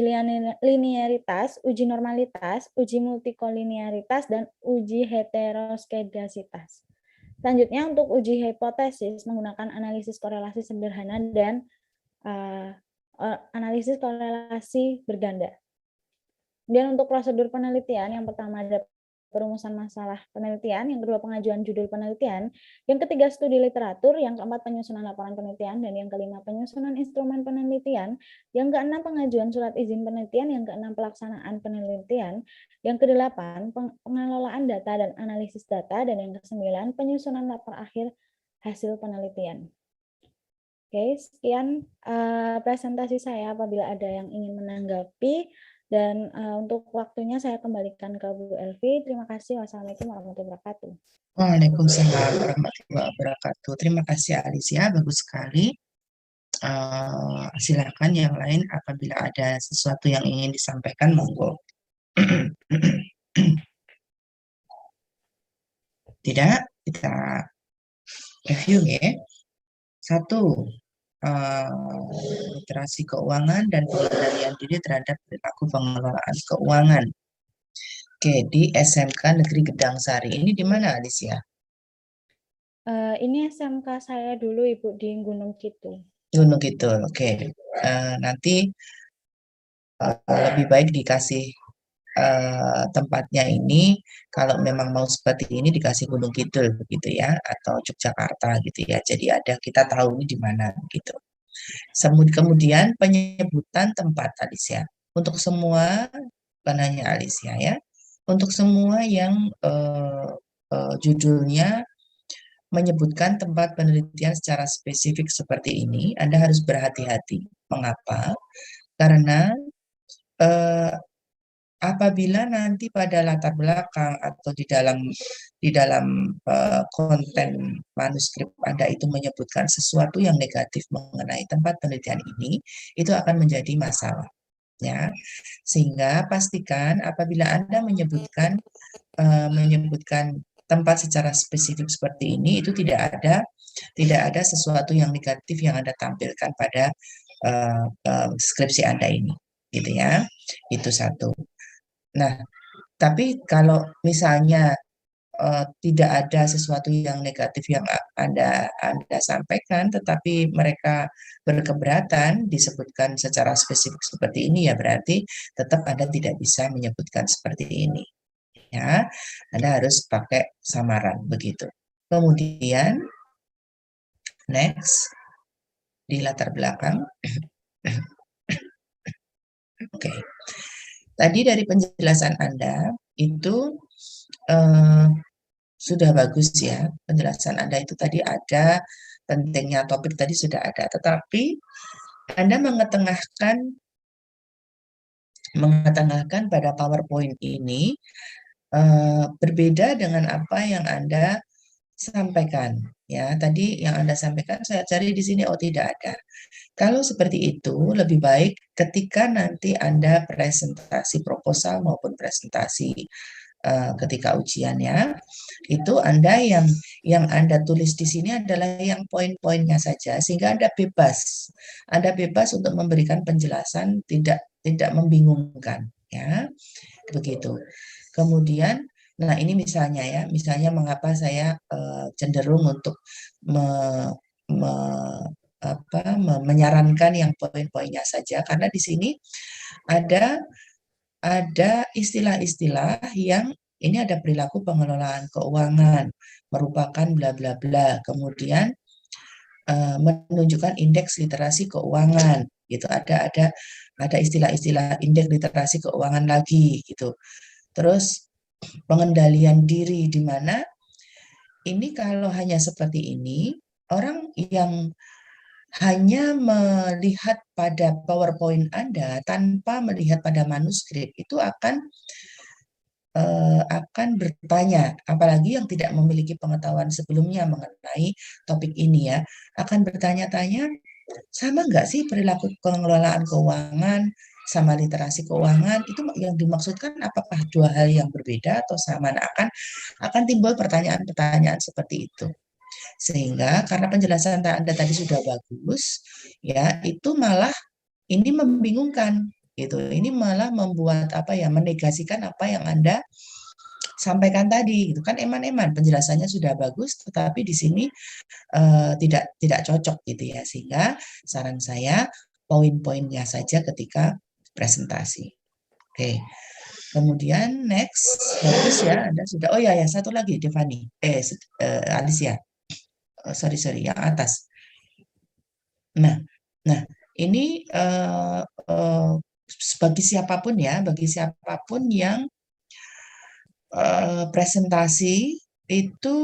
linearitas, uji normalitas, uji multikolinearitas, dan uji heteroskedasitas. Selanjutnya untuk uji hipotesis menggunakan analisis korelasi sederhana dan analisis korelasi berganda. Dan untuk prosedur penelitian, yang pertama ada perumusan masalah penelitian, yang kedua pengajuan judul penelitian, yang ketiga studi literatur, yang keempat penyusunan laporan penelitian, dan yang kelima penyusunan instrumen penelitian, yang keenam pengajuan surat izin penelitian, yang keenam pelaksanaan penelitian, yang kedelapan pengelolaan data dan analisis data, dan yang kesembilan penyusunan lapor akhir hasil penelitian. Oke, sekian presentasi saya. Apabila ada yang ingin menanggapi, dan untuk waktunya saya kembalikan ke Bu Elvi. Terima kasih. Wassalamualaikum warahmatullahi wabarakatuh. Waalaikumsalam warahmatullahi wabarakatuh. Terima kasih Alicia, bagus sekali. Silakan yang lain apabila ada sesuatu yang ingin disampaikan, monggo. Tidak, kita review ya. 1. Literasi keuangan dan pengendalian diri terhadap perilaku pengelolaan keuangan. Oke, di SMK Negeri Gedang Sari. Ini di mana, Alicia? Ini SMK saya dulu, Ibu, di Gunung Kidul. Gunung Kidul, oke. Nanti lebih baik dikasih tempatnya ini, kalau memang mau seperti ini dikasih Gunung Kidul begitu ya, atau Yogyakarta gitu ya. Jadi kita tahu ini di mana gitu. Kemudian penyebutan tempat, Alicia. Untuk semua, bukan hanya Alicia ya, untuk semua yang judulnya menyebutkan tempat penelitian secara spesifik seperti ini, Anda harus berhati-hati. Mengapa? Karena apabila nanti pada latar belakang atau di dalam konten manuskrip Anda itu menyebutkan sesuatu yang negatif mengenai tempat penelitian ini, itu akan menjadi masalah. Ya, sehingga pastikan apabila Anda menyebutkan tempat secara spesifik seperti ini itu tidak ada sesuatu yang negatif yang Anda tampilkan pada skripsi Anda ini, gitu ya. Itu satu. Nah, tapi kalau misalnya tidak ada sesuatu yang negatif yang Anda sampaikan, tetapi mereka berkeberatan disebutkan secara spesifik seperti ini, ya berarti tetap Anda tidak bisa menyebutkan seperti ini. Ya, Anda harus pakai samaran begitu. Kemudian next di latar belakang. Oke. Tadi dari penjelasan Anda itu sudah bagus ya. Penjelasan Anda itu tadi ada, pentingnya topik tadi sudah ada. Tetapi Anda mengetengahkan pada PowerPoint ini berbeda dengan apa yang Anda sampaikan. Ya, tadi yang Anda sampaikan saya cari di sini, oh tidak ada. Kalau seperti itu, lebih baik ketika nanti Anda presentasi proposal maupun presentasi ketika ujiannya, itu Anda yang Anda tulis di sini adalah yang poin-poinnya saja, sehingga Anda bebas untuk memberikan penjelasan tidak membingungkan, ya, begitu. Kemudian, nah ini misalnya mengapa saya cenderung untuk menyarankan yang poin-poinnya saja, karena di sini ada istilah-istilah yang ini ada perilaku pengelolaan keuangan, merupakan bla bla bla, kemudian menunjukkan indeks literasi keuangan, gitu. Ada istilah-istilah indeks literasi keuangan lagi, gitu. Terus pengendalian diri, di mana ini kalau hanya seperti ini, orang yang hanya melihat pada PowerPoint Anda tanpa melihat pada manuskrip itu akan bertanya, apalagi yang tidak memiliki pengetahuan sebelumnya mengenai topik ini ya, akan bertanya-tanya, sama nggak sih perilaku pengelolaan keuangan sama literasi keuangan, itu yang dimaksudkan apakah dua hal yang berbeda atau sama? Nah, akan timbul pertanyaan-pertanyaan seperti itu. Sehingga karena penjelasan Anda tadi sudah bagus, ya itu malah ini membingungkan, gitu. Ini malah membuat menegasikan apa yang Anda sampaikan tadi, gitu kan, eman-eman penjelasannya sudah bagus, tetapi di sini tidak cocok, gitu ya. Sehingga saran saya poin-poinnya saja ketika presentasi. Oke. Kemudian next, bagus ya, Anda sudah. Oh ya, satu lagi, Devani, Alicia. Sorry, yang atas. Nah, ini bagi siapapun yang presentasi itu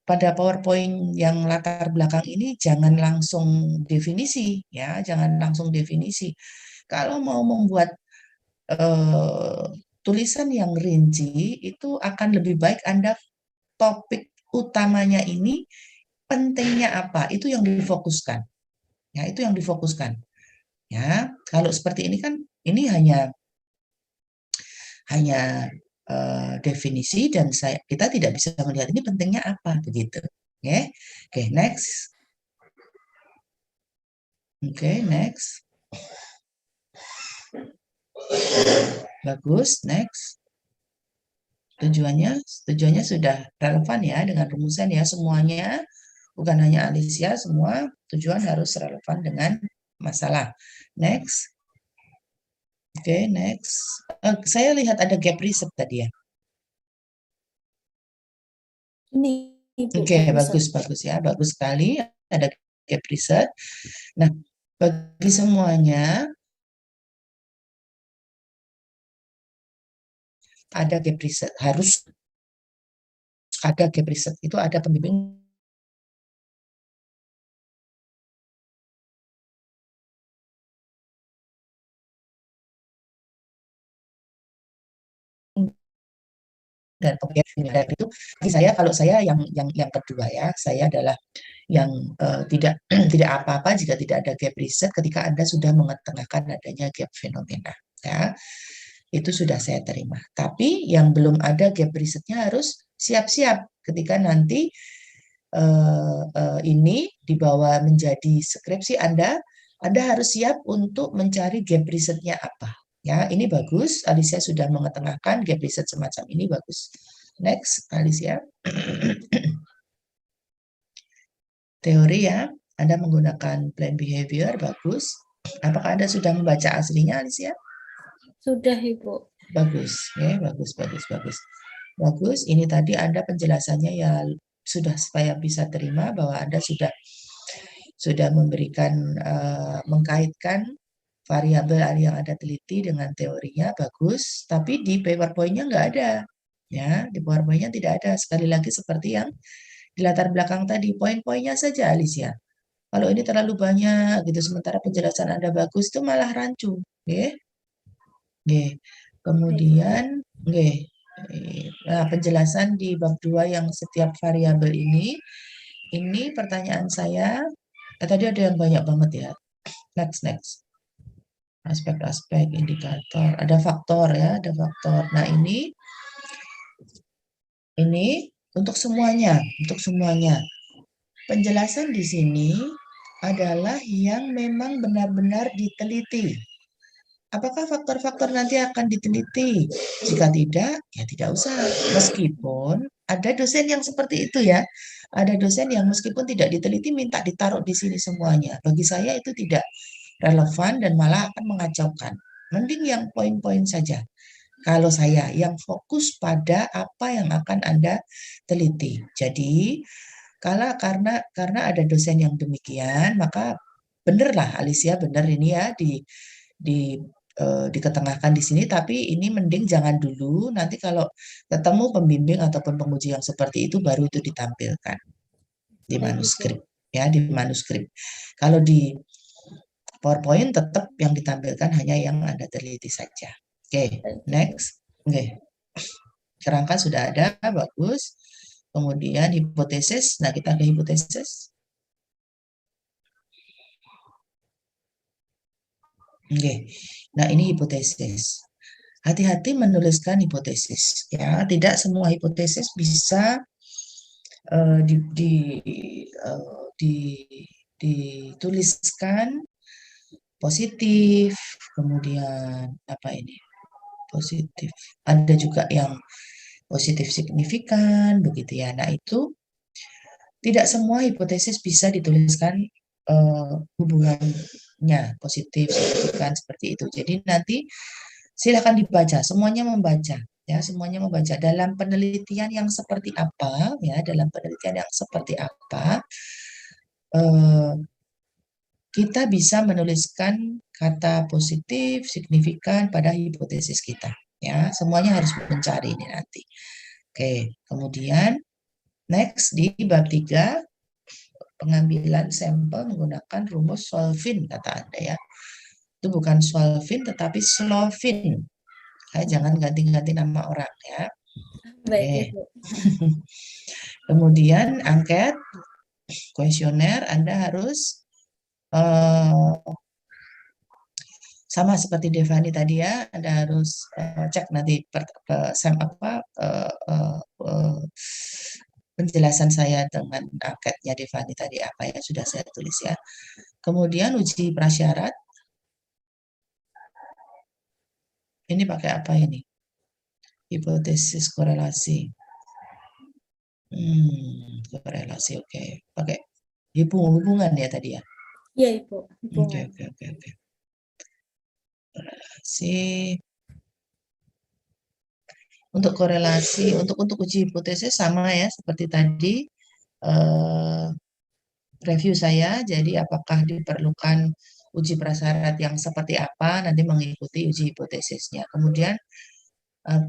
pada PowerPoint yang latar belakang ini jangan langsung definisi, ya, jangan langsung definisi. Kalau mau membuat tulisan yang rinci, itu akan lebih baik Anda topik utamanya ini pentingnya apa, itu yang difokuskan. Ya, itu yang difokuskan. Ya, kalau seperti ini kan ini hanya definisi dan kita tidak bisa melihat ini pentingnya apa, begitu. Oke, next. Next. Bagus, next. Tujuannya sudah relevan ya dengan rumusan ya, semuanya, bukan hanya Alicia, semua tujuan harus relevan dengan masalah. Next. Next. Saya lihat ada gap riset tadi ya. Ini Ibu, bagus ya, bagus sekali, ada gap riset. Nah, bagi semuanya ada gap riset, harus ada gap riset, itu ada pembimbing dan pembimbing itu. Kalau saya yang kedua ya, saya adalah yang tidak apa-apa jika tidak ada gap riset ketika Anda sudah mengetengahkan adanya gap fenomena, ya. Itu sudah saya terima. Tapi yang belum ada gap risetnya harus siap-siap ketika nanti ini dibawa menjadi skripsi Anda harus siap untuk mencari gap risetnya apa. Ya, ini bagus. Alicia sudah mengetengahkan gap riset semacam ini, bagus. Next, Alicia. Teori ya, Anda menggunakan plan behavior, bagus. Apakah Anda sudah membaca aslinya, Alicia? Sudah, Ibu. Bagus, ya, bagus. Bagus, ini tadi Anda penjelasannya ya sudah supaya bisa terima bahwa Anda sudah memberikan mengkaitkan variabel yang Anda teliti dengan teorinya, bagus. Tapi di PowerPoint-nya nggak ada, ya di PowerPoint-nya tidak ada. Sekali lagi seperti yang di latar belakang tadi, poin-poinnya saja, Alicia. Kalau ini terlalu banyak gitu, sementara penjelasan Anda bagus itu malah rancu, ya. Kemudian, nah, penjelasan di bab 2 yang setiap variabel ini pertanyaan saya, tadi ada yang banyak banget ya. Next. Aspek-aspek indikator, ada faktor ya, ada faktor. Nah, ini untuk semuanya. Penjelasan di sini adalah yang memang benar-benar diteliti. Apakah faktor-faktor nanti akan diteliti? Jika tidak, ya tidak usah. Meskipun ada dosen yang seperti itu ya. Ada dosen yang meskipun tidak diteliti minta ditaruh di sini semuanya. Bagi saya itu tidak relevan dan malah akan mengacaukan. Mending yang poin-poin saja. Kalau saya yang fokus pada apa yang akan Anda teliti. Jadi, karena ada dosen yang demikian, maka benerlah Alicia, bener ini ya diketengahkan di sini, tapi ini mending jangan dulu, nanti kalau ketemu pembimbing ataupun penguji yang seperti itu baru itu ditampilkan di manuskrip, ya di manuskrip. Kalau di PowerPoint tetap yang ditampilkan hanya yang Anda teliti saja. Oke, next. Kerangka sudah ada, bagus. Kemudian hipotesis, nah kita ke hipotesis. Nah ini hipotesis. Hati-hati menuliskan hipotesis, ya. Tidak semua hipotesis bisa dituliskan positif, kemudian positif. Ada juga yang positif signifikan, begitu ya. Nah itu tidak semua hipotesis bisa dituliskan hubungannya positif signifikan seperti itu. Jadi nanti silakan dibaca, semuanya membaca. Ya, semuanya membaca dalam penelitian yang seperti apa, kita bisa menuliskan kata positif, signifikan pada hipotesis kita. Ya, semuanya harus mencari ini nanti. Oke, kemudian next di bab 3, pengambilan sampel menggunakan rumus Solvin, kata Anda ya. Itu bukan Solvin, tetapi Slovin. Jangan ganti-ganti nama orang ya. Baik, Ibu. Kemudian angket, kuesioner, Anda harus sama seperti Devani tadi ya, Anda harus cek nanti penjelasan saya dengan angketnya Devani tadi apa ya, sudah saya tulis ya. Kemudian uji prasyarat. Ini pakai apa ini? Hipotesis korelasi. Korelasi, oke. Pakai hubungan ya tadi ya? Iya, Ibu. Oke. Korelasi. Untuk korelasi, untuk uji hipotesis sama ya seperti tadi. Review saya, jadi apakah diperlukan uji prasyarat yang seperti apa, nanti mengikuti uji hipotesisnya. Kemudian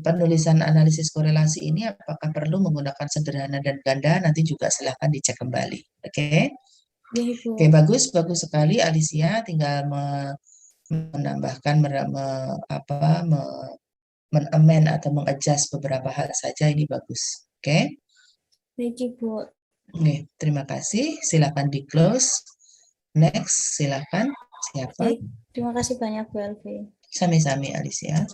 penulisan analisis korelasi ini apakah perlu menggunakan sederhana dan ganda, nanti juga silahkan dicek kembali. Oke, bagus sekali Alicia, tinggal menambahkan, men-amend atau mengadjust beberapa hal saja, ini bagus. Oke. Baik, Ibu. Oke, terima kasih. Silakan di close. Next, silakan. Siapa? Baik, terima kasih banyak, Bu Elvi. Sami-sami, Alicia.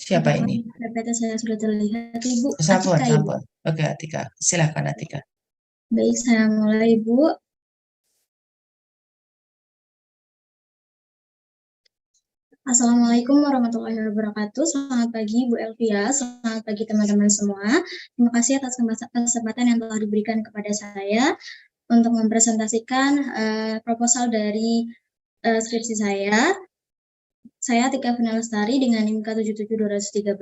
Siapa ini? PPT saya sudah terlihat, Ibu. Sampun, Atika, Ibu. sampun. Oke, Atika. Silakan, Atika. Baik, saya mulai, Ibu. Assalamualaikum warahmatullahi wabarakatuh. Selamat pagi, Bu Elvia. Selamat pagi, teman-teman semua. Terima kasih atas kesempatan yang telah diberikan kepada saya untuk mempresentasikan proposal dari skripsi saya. Saya Atika Vina Lestari dengan NIM K77213.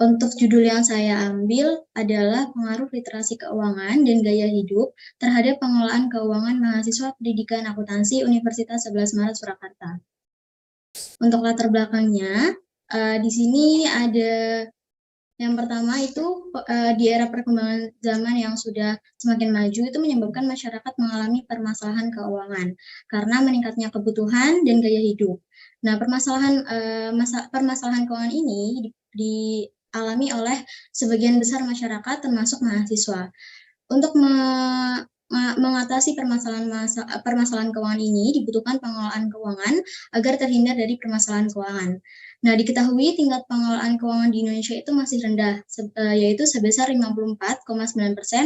Untuk judul yang saya ambil adalah pengaruh literasi keuangan dan gaya hidup terhadap pengelolaan keuangan mahasiswa pendidikan akuntansi Universitas 11 Maret Surakarta. Untuk latar belakangnya, di sini ada yang pertama itu di era perkembangan zaman yang sudah semakin maju itu menyebabkan masyarakat mengalami permasalahan keuangan karena meningkatnya kebutuhan dan gaya hidup. Nah, permasalahan keuangan ini dialami oleh sebagian besar masyarakat termasuk mahasiswa. Untuk mengatasi permasalahan keuangan ini dibutuhkan pengelolaan keuangan agar terhindar dari permasalahan keuangan. Nah, diketahui tingkat pengelolaan keuangan di Indonesia itu masih rendah, yaitu sebesar 54,9%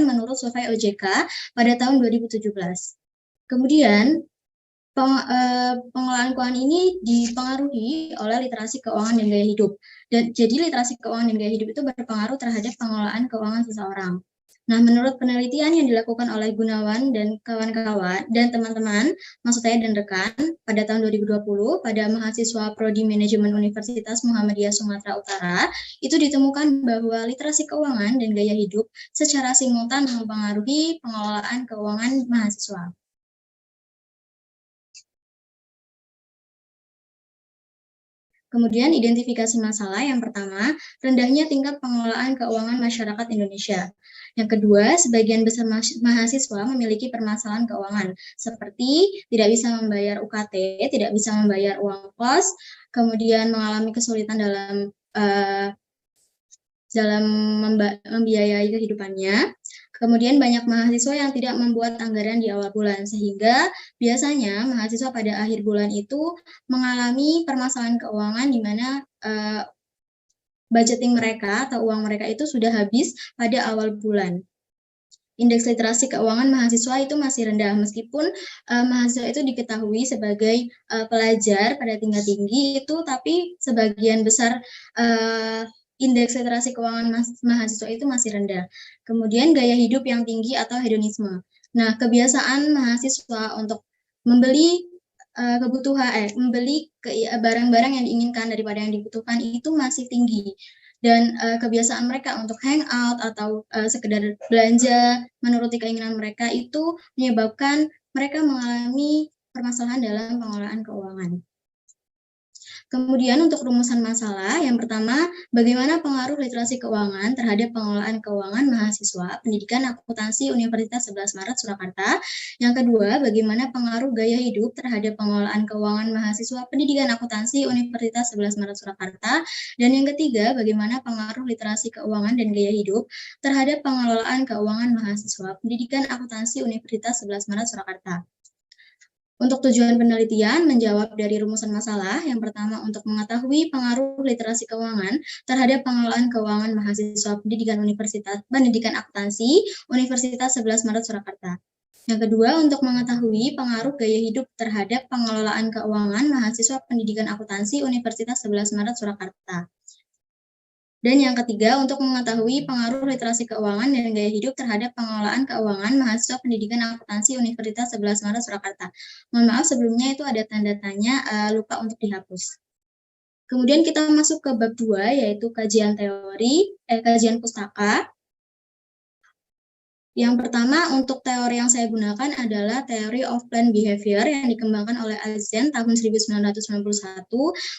menurut survei OJK pada tahun 2017. Kemudian, pengelolaan keuangan ini dipengaruhi oleh literasi keuangan dan gaya hidup. Jadi, literasi keuangan dan gaya hidup itu berpengaruh terhadap pengelolaan keuangan seseorang. Nah, menurut penelitian yang dilakukan oleh Gunawan dan kawan-kawan dan teman-teman, maksud saya dan rekan, pada tahun 2020 pada mahasiswa Prodi Manajemen Universitas Muhammadiyah Sumatera Utara, itu ditemukan bahwa literasi keuangan dan gaya hidup secara simultan mempengaruhi pengelolaan keuangan mahasiswa. Kemudian identifikasi masalah yang pertama, rendahnya tingkat pengelolaan keuangan masyarakat Indonesia. Yang kedua, sebagian besar mahasiswa memiliki permasalahan keuangan, seperti tidak bisa membayar UKT, tidak bisa membayar uang kos, kemudian mengalami kesulitan dalam membiayai kehidupannya. Kemudian banyak mahasiswa yang tidak membuat anggaran di awal bulan, sehingga biasanya mahasiswa pada akhir bulan itu mengalami permasalahan keuangan di mana budgeting mereka atau uang mereka itu sudah habis pada awal bulan. Indeks literasi keuangan mahasiswa itu masih rendah, meskipun mahasiswa itu diketahui sebagai pelajar pada tingkat tinggi itu, tapi sebagian besar indeks literasi keuangan mahasiswa itu masih rendah. Kemudian gaya hidup yang tinggi atau hedonisme. Nah, kebiasaan mahasiswa untuk membeli membeli barang-barang yang diinginkan daripada yang dibutuhkan itu masih tinggi. Dan kebiasaan mereka untuk hangout atau sekedar belanja menuruti keinginan mereka itu menyebabkan mereka mengalami permasalahan dalam pengelolaan keuangan. Kemudian untuk rumusan masalah, yang pertama, bagaimana pengaruh literasi keuangan terhadap pengelolaan keuangan mahasiswa pendidikan akuntansi Universitas 11 Maret Surakarta. Yang kedua, bagaimana pengaruh gaya hidup terhadap pengelolaan keuangan mahasiswa pendidikan akuntansi Universitas 11 Maret Surakarta. Dan yang ketiga, bagaimana pengaruh literasi keuangan dan gaya hidup terhadap pengelolaan keuangan mahasiswa pendidikan akuntansi Universitas 11 Maret Surakarta. Untuk tujuan penelitian, menjawab dari rumusan masalah, yang pertama untuk mengetahui pengaruh literasi keuangan terhadap pengelolaan keuangan mahasiswa pendidikan akuntansi Universitas 11 Maret Surakarta. Yang kedua, untuk mengetahui pengaruh gaya hidup terhadap pengelolaan keuangan mahasiswa pendidikan akuntansi Universitas 11 Maret Surakarta. Dan yang ketiga, untuk mengetahui pengaruh literasi keuangan dan gaya hidup terhadap pengelolaan keuangan mahasiswa pendidikan akuntansi Universitas 11 Maret Surakarta. Mohon maaf, sebelumnya itu ada tanda tanya, lupa untuk dihapus. Kemudian kita masuk ke bab 2, yaitu kajian pustaka. Yang pertama, untuk teori yang saya gunakan adalah Theory of Planned Behavior yang dikembangkan oleh Azen tahun 1991,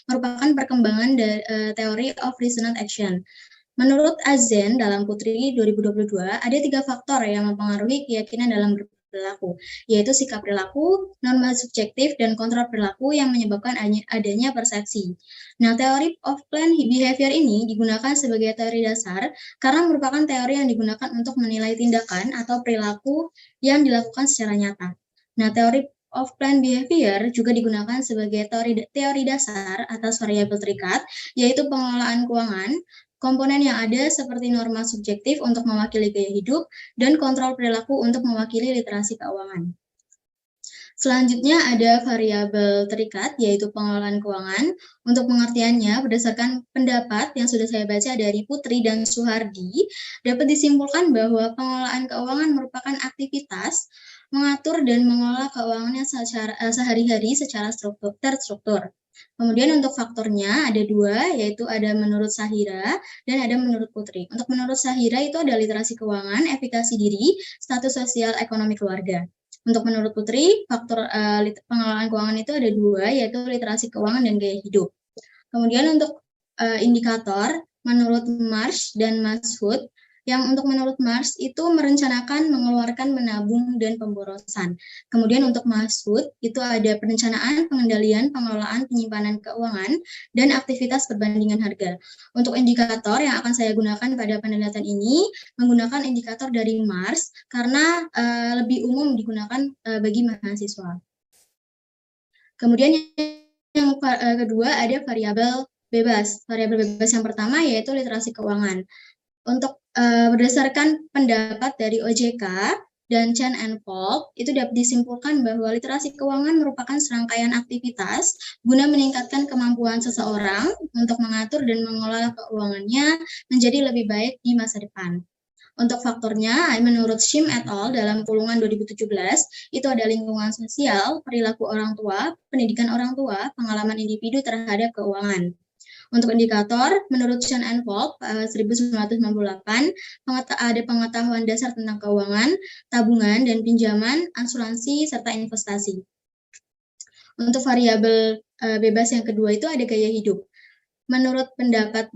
merupakan perkembangan Theory of Reasoned Action. Menurut Azen dalam Putri 2022, ada 3 faktor yang mempengaruhi keyakinan dalam berperilaku, yaitu sikap perilaku, norma subjektif, dan kontrol perilaku yang menyebabkan adanya persepsi. Nah, Theory of Planned Behavior ini digunakan sebagai teori dasar karena merupakan teori yang digunakan untuk menilai tindakan atau perilaku yang dilakukan secara nyata. Nah, Theory of Planned Behavior juga digunakan sebagai teori dasar atas variabel terikat, yaitu pengelolaan keuangan. Komponen yang ada seperti norma subjektif untuk mewakili gaya hidup dan kontrol perilaku untuk mewakili literasi keuangan. Selanjutnya ada variabel terikat, yaitu pengelolaan keuangan. Untuk pengertiannya, berdasarkan pendapat yang sudah saya baca dari Putri dan Suhardi, dapat disimpulkan bahwa pengelolaan keuangan merupakan aktivitas mengatur dan mengelola keuangannya sehari-hari secara terstruktur. Kemudian untuk faktornya ada dua, yaitu ada menurut Sahira dan ada menurut Putri. Untuk menurut Sahira itu ada literasi keuangan, efikasi diri, status sosial ekonomi keluarga. Untuk menurut Putri, faktor pengelolaan keuangan itu ada dua, yaitu literasi keuangan dan gaya hidup. Kemudian untuk indikator, menurut Marsh dan Mashud, yang untuk menurut Marsh itu merencanakan, mengeluarkan, menabung, dan pemborosan. Kemudian untuk Mashud, itu ada perencanaan, pengendalian, pengelolaan, penyimpanan keuangan, dan aktivitas perbandingan harga. Untuk indikator yang akan saya gunakan pada penelitian ini, menggunakan indikator dari Marsh, karena lebih umum digunakan bagi mahasiswa. Kemudian yang kedua ada variabel bebas. Variabel bebas yang pertama yaitu literasi keuangan. Untuk berdasarkan pendapat dari OJK dan Chen and Falk, itu dapat disimpulkan bahwa literasi keuangan merupakan serangkaian aktivitas guna meningkatkan kemampuan seseorang untuk mengatur dan mengelola keuangannya menjadi lebih baik di masa depan. Untuk faktornya, menurut Shim et al. Dalam kurungan 2017, itu ada lingkungan sosial, perilaku orang tua, pendidikan orang tua, pengalaman individu terhadap keuangan. Untuk indikator, menurut Chen and Falk 1998, ada pengetahuan dasar tentang keuangan, tabungan dan pinjaman, asuransi, serta investasi. Untuk variabel bebas yang kedua itu ada gaya hidup. Menurut pendapat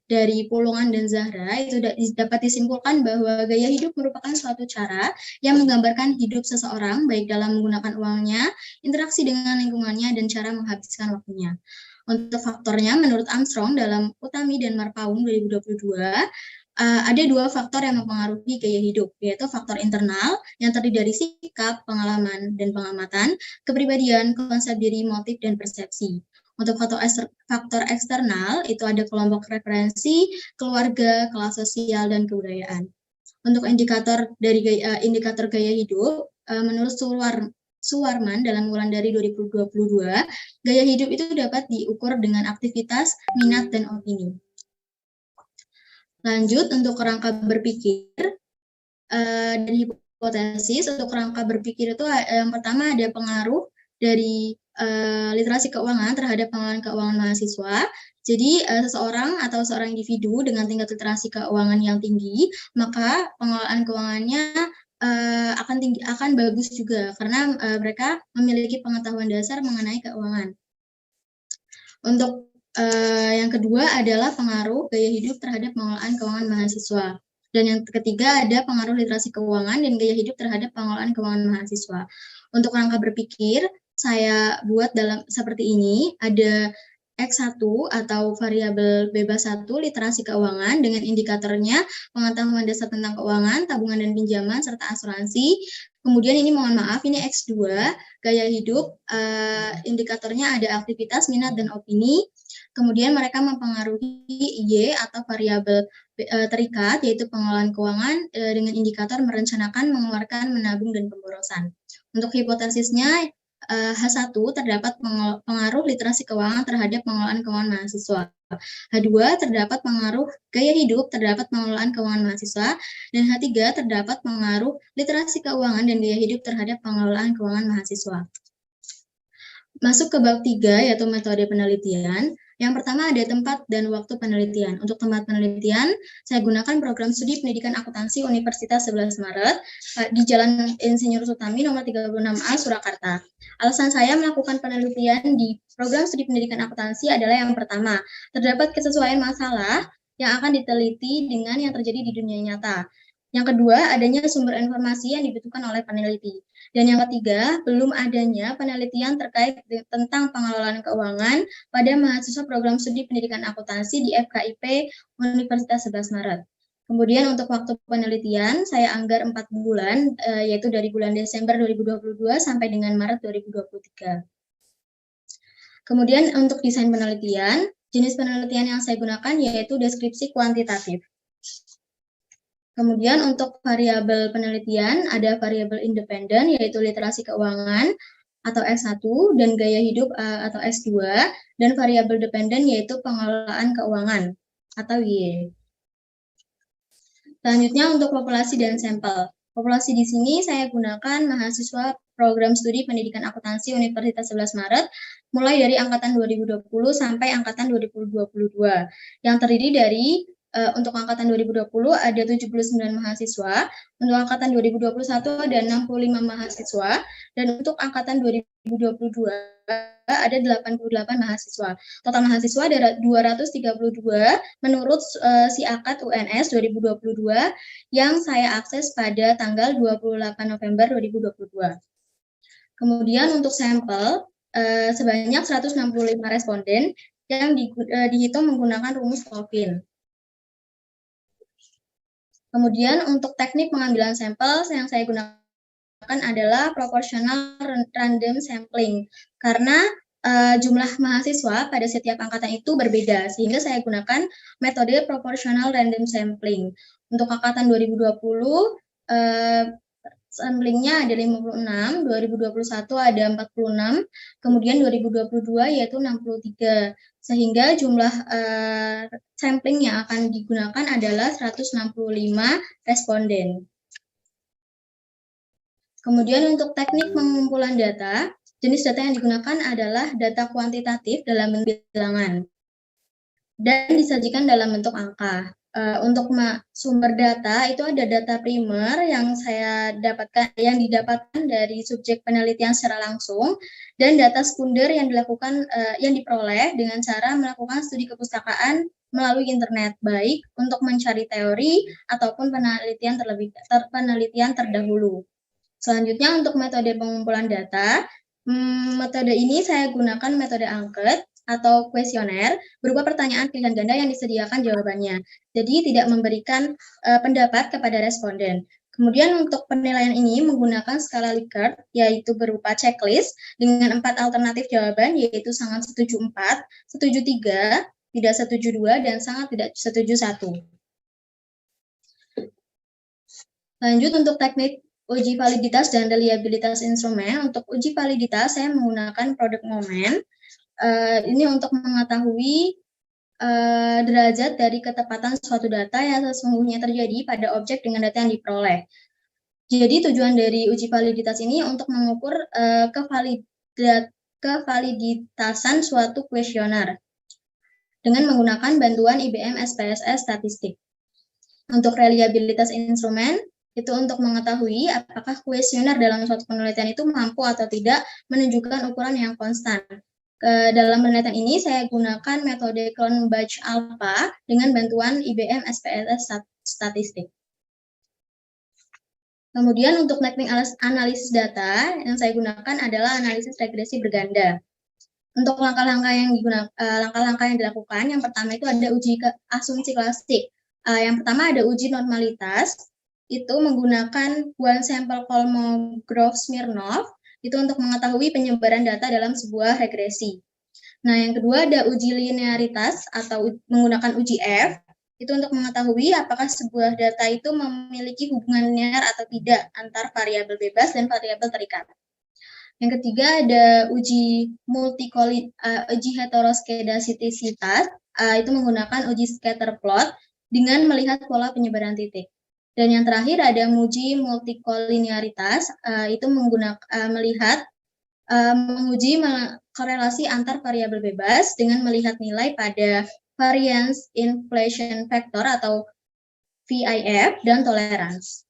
dari Pulungan dan Zahra, itu dapat disimpulkan bahwa gaya hidup merupakan suatu cara yang menggambarkan hidup seseorang, baik dalam menggunakan uangnya, interaksi dengan lingkungannya, dan cara menghabiskan waktunya. Untuk faktornya, menurut Armstrong dalam Utami dan Marpaung 2022, ada dua faktor yang mempengaruhi gaya hidup, yaitu faktor internal yang terdiri dari sikap, pengalaman, dan pengamatan, kepribadian, konsep diri, motif, dan persepsi. Untuk faktor eksternal, itu ada kelompok referensi, keluarga, kelas sosial, dan kebudayaan. Untuk indikator gaya hidup, menurut Suwarman dalam Wulandari 2022, gaya hidup itu dapat diukur dengan aktivitas, minat, dan opini. Lanjut, untuk kerangka berpikir dan hipotesis. Untuk kerangka berpikir itu yang pertama ada pengaruh dari literasi keuangan terhadap pengelolaan keuangan mahasiswa. Jadi seseorang atau seorang individu dengan tingkat literasi keuangan yang tinggi, maka pengelolaan keuangannya akan bagus juga karena mereka memiliki pengetahuan dasar mengenai keuangan. Untuk yang kedua adalah pengaruh gaya hidup terhadap pengelolaan keuangan mahasiswa. Dan yang ketiga ada pengaruh literasi keuangan dan gaya hidup terhadap pengelolaan keuangan mahasiswa. Untuk rangka berpikir, saya buat dalam seperti ini, ada X1 atau variabel bebas 1 literasi keuangan dengan indikatornya pengetahuan dasar tentang keuangan, tabungan dan pinjaman, serta asuransi. Kemudian ini mohon maaf, ini X2 gaya hidup, indikatornya ada aktivitas, minat, dan opini. Kemudian mereka mempengaruhi Y atau variabel terikat, yaitu pengelolaan keuangan dengan indikator merencanakan, mengeluarkan, menabung, dan pemborosan. Untuk hipotesisnya, H1 terdapat pengaruh literasi keuangan terhadap pengelolaan keuangan mahasiswa. H2 terdapat pengaruh gaya hidup terdapat pengelolaan keuangan mahasiswa. Dan H3 terdapat pengaruh literasi keuangan dan gaya hidup terhadap pengelolaan keuangan mahasiswa. Masuk ke bab 3, yaitu metode penelitian. Yang pertama ada tempat dan waktu penelitian. Untuk tempat penelitian, saya gunakan program studi pendidikan akuntansi Universitas 11 Maret di Jalan Insinyur Sutami nomor 36A Surakarta. Alasan saya melakukan penelitian di program studi pendidikan akuntansi adalah yang pertama, terdapat kesesuaian masalah yang akan diteliti dengan yang terjadi di dunia nyata. Yang kedua, adanya sumber informasi yang dibutuhkan oleh peneliti. Dan yang ketiga, belum adanya penelitian terkait tentang pengelolaan keuangan pada mahasiswa program studi pendidikan akuntansi di FKIP Universitas 11 Maret. Kemudian untuk waktu penelitian, saya anggar 4 bulan, yaitu dari bulan Desember 2022 sampai dengan Maret 2023. Kemudian untuk desain penelitian, jenis penelitian yang saya gunakan yaitu deskripsi kuantitatif. Kemudian untuk variabel penelitian, ada variabel independen yaitu literasi keuangan atau S1 dan gaya hidup atau S2, dan variabel dependen yaitu pengelolaan keuangan atau Y. Selanjutnya untuk populasi dan sampel. Populasi di sini saya gunakan mahasiswa program studi pendidikan akuntansi Universitas 11 Maret, mulai dari angkatan 2020 sampai angkatan 2022, yang terdiri dari untuk angkatan 2020 ada 79 mahasiswa, untuk angkatan 2021 ada 65 mahasiswa, dan untuk angkatan 2022 ada 88 mahasiswa. Total mahasiswa ada 232 menurut SIAKAT UNS 2022 yang saya akses pada tanggal 28 November 2022. Kemudian untuk sampel sebanyak 165 responden yang dihitung menggunakan rumus Kolpin. Kemudian untuk teknik pengambilan sampel yang saya gunakan adalah proportional random sampling, karena jumlah mahasiswa pada setiap angkatan itu berbeda, sehingga saya gunakan metode proportional random sampling. Untuk angkatan 2020, samplingnya ada 56, 2021 ada 46, kemudian 2022 yaitu 63, sehingga jumlah sampling yang akan digunakan adalah 165 responden. Kemudian untuk teknik pengumpulan data, jenis data yang digunakan adalah data kuantitatif dalam bentuk bilangan dan disajikan dalam bentuk angka. Untuk sumber data itu ada data primer yang didapatkan dari subjek penelitian secara langsung, dan data sekunder yang diperoleh dengan cara melakukan studi kepustakaan melalui internet, baik untuk mencari teori ataupun penelitian terdahulu. Selanjutnya untuk metode pengumpulan data, metode ini saya gunakan metode angket atau kuesioner berupa pertanyaan pilihan ganda yang disediakan jawabannya. Jadi tidak memberikan pendapat kepada responden. Kemudian untuk penilaian ini menggunakan skala Likert, yaitu berupa checklist dengan 4 alternatif jawaban, yaitu sangat setuju 4, setuju 3, tidak setuju 2, dan sangat tidak setuju 1. Lanjut untuk teknik uji validitas dan reliabilitas instrumen. Untuk uji validitas saya menggunakan produk momen. Ini untuk mengetahui derajat dari ketepatan suatu data yang sesungguhnya terjadi pada objek dengan data yang diperoleh. Jadi tujuan dari uji validitas ini untuk mengukur kevaliditasan suatu kuesioner dengan menggunakan bantuan IBM SPSS statistik. Untuk reliabilitas instrumen, itu untuk mengetahui apakah kuesioner dalam suatu penelitian itu mampu atau tidak menunjukkan ukuran yang konstan. Dalam penelitian ini saya gunakan metode Cronbach alpha dengan bantuan IBM SPSS statistik. Kemudian untuk teknik analisis data yang saya gunakan adalah analisis regresi berganda. Untuk langkah-langkah yang dilakukan, yang pertama itu ada uji asumsi klasik. Yang pertama ada uji normalitas, itu menggunakan one sample Kolmogorov-Smirnov, itu untuk mengetahui penyebaran data dalam sebuah regresi. Nah, yang kedua ada uji linearitas atau menggunakan uji F, itu untuk mengetahui apakah sebuah data itu memiliki hubungan linear atau tidak antar variabel bebas dan variabel terikat. Yang ketiga ada uji uji heteroskedasitisitas, itu menggunakan uji scatter plot dengan melihat pola penyebaran titik. Dan yang terakhir ada uji multikolinearitas, itu menguji korelasi antar variabel bebas dengan melihat nilai pada variance inflation factor atau VIF dan tolerance.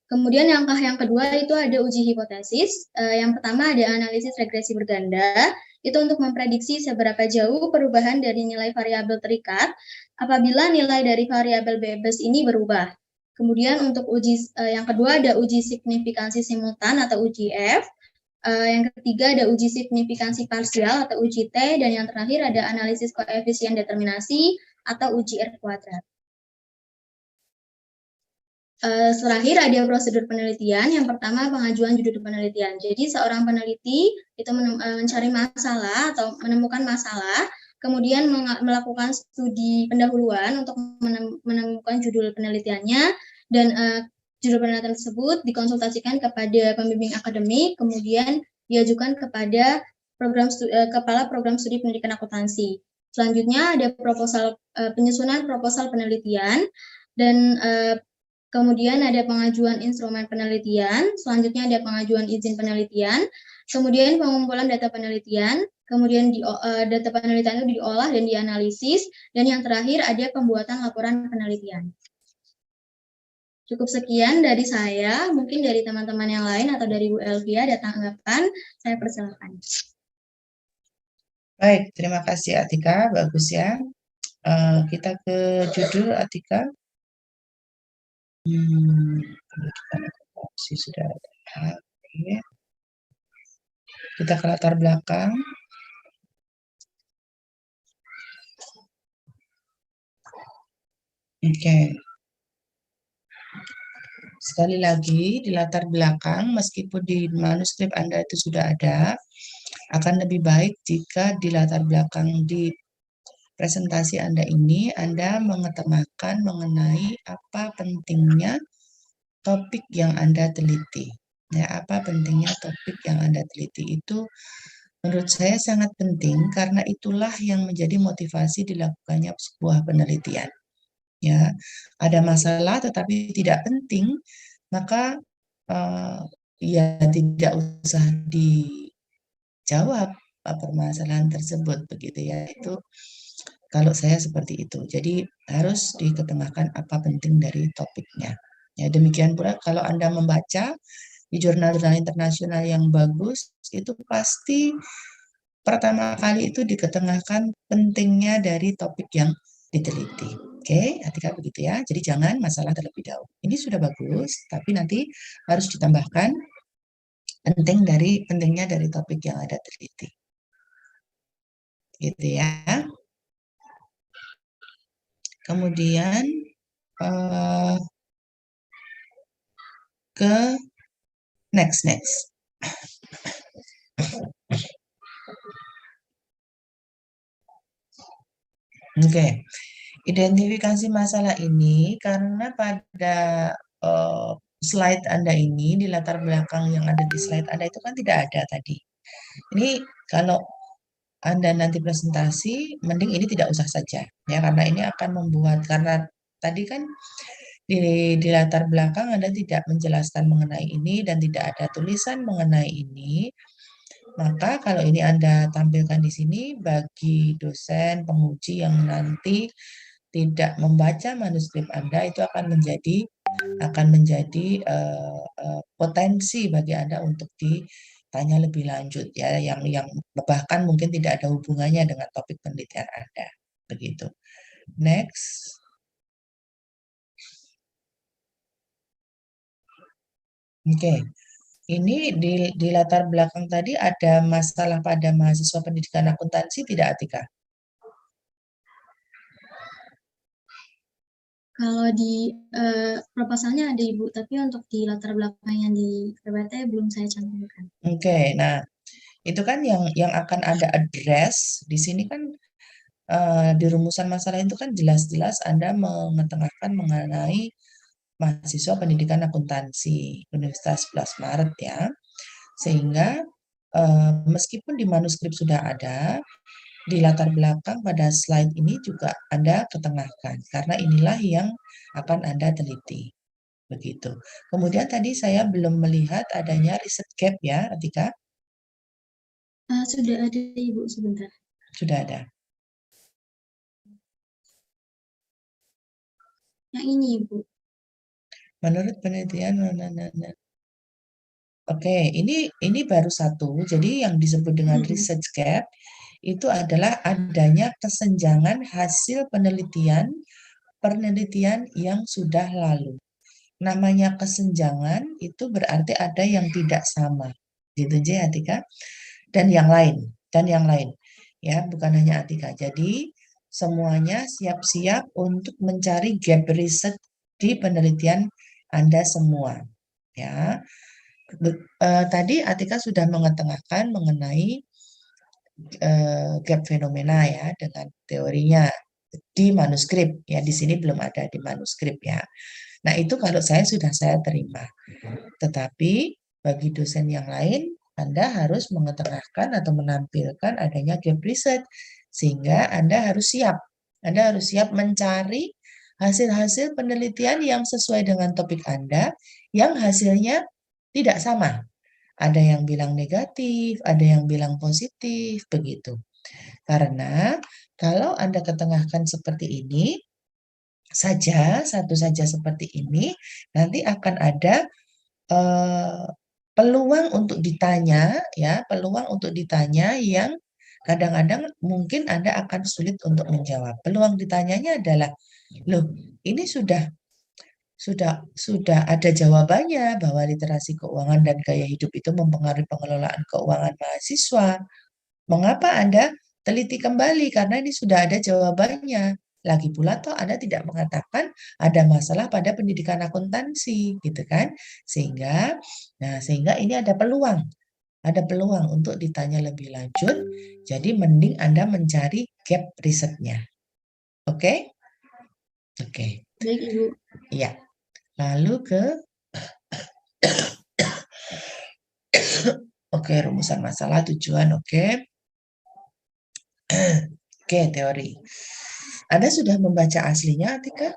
Kemudian langkah yang kedua itu ada uji hipotesis. Yang pertama ada analisis regresi berganda, itu untuk memprediksi seberapa jauh perubahan dari nilai variabel terikat apabila nilai dari variabel bebas ini berubah. Kemudian untuk yang kedua ada uji signifikansi simultan atau uji F. Yang ketiga ada uji signifikansi parsial atau uji T, dan yang terakhir ada analisis koefisien determinasi atau uji R kuadrat. terakhir ada prosedur penelitian. Yang pertama pengajuan judul penelitian. Jadi seorang peneliti itu mencari masalah atau menemukan masalah, kemudian melakukan studi pendahuluan untuk menemukan judul penelitiannya, dan judul penelitian tersebut dikonsultasikan kepada pembimbing akademik, kemudian diajukan kepada kepala program studi pendidikan akuntansi. Selanjutnya ada penyusunan proposal penelitian, dan kemudian ada pengajuan instrumen penelitian, selanjutnya ada pengajuan izin penelitian, kemudian pengumpulan data penelitian, kemudian data penelitian itu diolah dan dianalisis, dan yang terakhir ada pembuatan laporan penelitian. Cukup sekian dari saya, mungkin dari teman-teman yang lain atau dari Bu Elvia ada tanggapan, saya persilakan. Baik, terima kasih Atika, bagus ya. Kita ke judul Atika. Sudah ada. Kita ke latar belakang. Oke. Sekali lagi, di latar belakang, meskipun di manuskrip Anda itu sudah ada, akan lebih baik jika di latar belakang di presentasi Anda ini, Anda mengetengahkan mengenai apa pentingnya topik yang Anda teliti. Ya, apa pentingnya topik yang Anda teliti itu menurut saya sangat penting karena itulah yang menjadi motivasi dilakukannya sebuah penelitian. Ya, ada masalah tetapi tidak penting, maka ya tidak usah dijawab permasalahan tersebut begitu ya. Itu kalau saya seperti itu. Jadi harus diketengahkan apa penting dari topiknya. Ya, demikian pula kalau Anda membaca di jurnal-jurnal internasional yang bagus, itu pasti pertama kali itu diketengahkan pentingnya dari topik yang diteliti. Oke, Atika begitu ya. Jadi jangan masalah terlebih dahulu. Ini sudah bagus, tapi nanti harus ditambahkan pentingnya dari topik yang ada teliti. Gitu ya. Kemudian ke next. Oke. Identifikasi masalah ini karena pada slide Anda ini, di latar belakang yang ada di slide Anda itu kan tidak ada tadi. Ini kalau Anda nanti presentasi, mending ini tidak usah saja, ya karena ini akan membuat, karena tadi kan di latar belakang Anda tidak menjelaskan mengenai ini dan tidak ada tulisan mengenai ini. Maka kalau ini Anda tampilkan di sini bagi dosen, penguji yang nanti tidak membaca manuskrip Anda itu akan menjadi potensi bagi Anda untuk ditanya lebih lanjut ya, yang bahkan mungkin tidak ada hubungannya dengan topik penelitian Anda. Begitu. Next. Oke. Ini di latar belakang tadi ada masalah pada mahasiswa pendidikan akuntansi tidak, Atika? Kalau di proposalnya ada Ibu, tapi untuk di latar belakang yang di PPT belum saya cantumkan. Oke, nah itu kan yang akan Anda address di sini kan di rumusan masalah itu kan jelas-jelas Anda mengetengahkan mengenai mahasiswa pendidikan akuntansi Universitas 11 Maret ya. Sehingga meskipun di manuskrip sudah ada, di latar belakang pada slide ini juga Anda ketengahkan, karena inilah yang akan Anda teliti. Begitu. Kemudian tadi saya belum melihat adanya riset gap ya, Atika? Sudah ada Ibu, sebentar. Sudah ada. Yang ini Ibu. Menurut penelitian, Oke, ini baru satu. Jadi yang disebut dengan research gap itu adalah adanya kesenjangan hasil penelitian yang sudah lalu. Namanya kesenjangan itu berarti ada yang tidak sama. Gitu aja Atika. Dan yang lain. Ya, bukan hanya Atika. Jadi semuanya siap-siap untuk mencari gap riset di penelitian Anda semua. Ya, tadi Atika sudah mengetengahkan mengenai gap fenomena ya dengan teorinya di manuskrip ya. Di sini belum ada di manuskrip ya. Nah, itu kalau saya terima. Tetapi bagi dosen yang lain, Anda harus mengetengahkan atau menampilkan adanya gap riset sehingga Anda harus siap. Anda harus siap mencari hasil-hasil penelitian yang sesuai dengan topik Anda yang hasilnya tidak sama. Ada yang bilang negatif, ada yang bilang positif, begitu. Karena kalau Anda ketengahkan seperti ini saja, satu saja seperti ini, nanti akan ada peluang untuk ditanya, ya, peluang untuk ditanya yang kadang-kadang mungkin Anda akan sulit untuk menjawab. Peluang ditanyanya adalah, loh, ini sudah ada jawabannya bahwa literasi keuangan dan gaya hidup itu mempengaruhi pengelolaan keuangan mahasiswa. Mengapa Anda teliti kembali? Karena ini sudah ada jawabannya. Lagi pula toh Anda tidak mengatakan ada masalah pada pendidikan akuntansi, gitu kan? Sehingga ini ada peluang untuk ditanya lebih lanjut. Jadi mending Anda mencari gap risetnya. Oke? Oke. Baik, Ibu. Ya. Lalu ke oke, rumusan masalah, tujuan, oke. Oke, teori. Anda sudah membaca aslinya, Atika?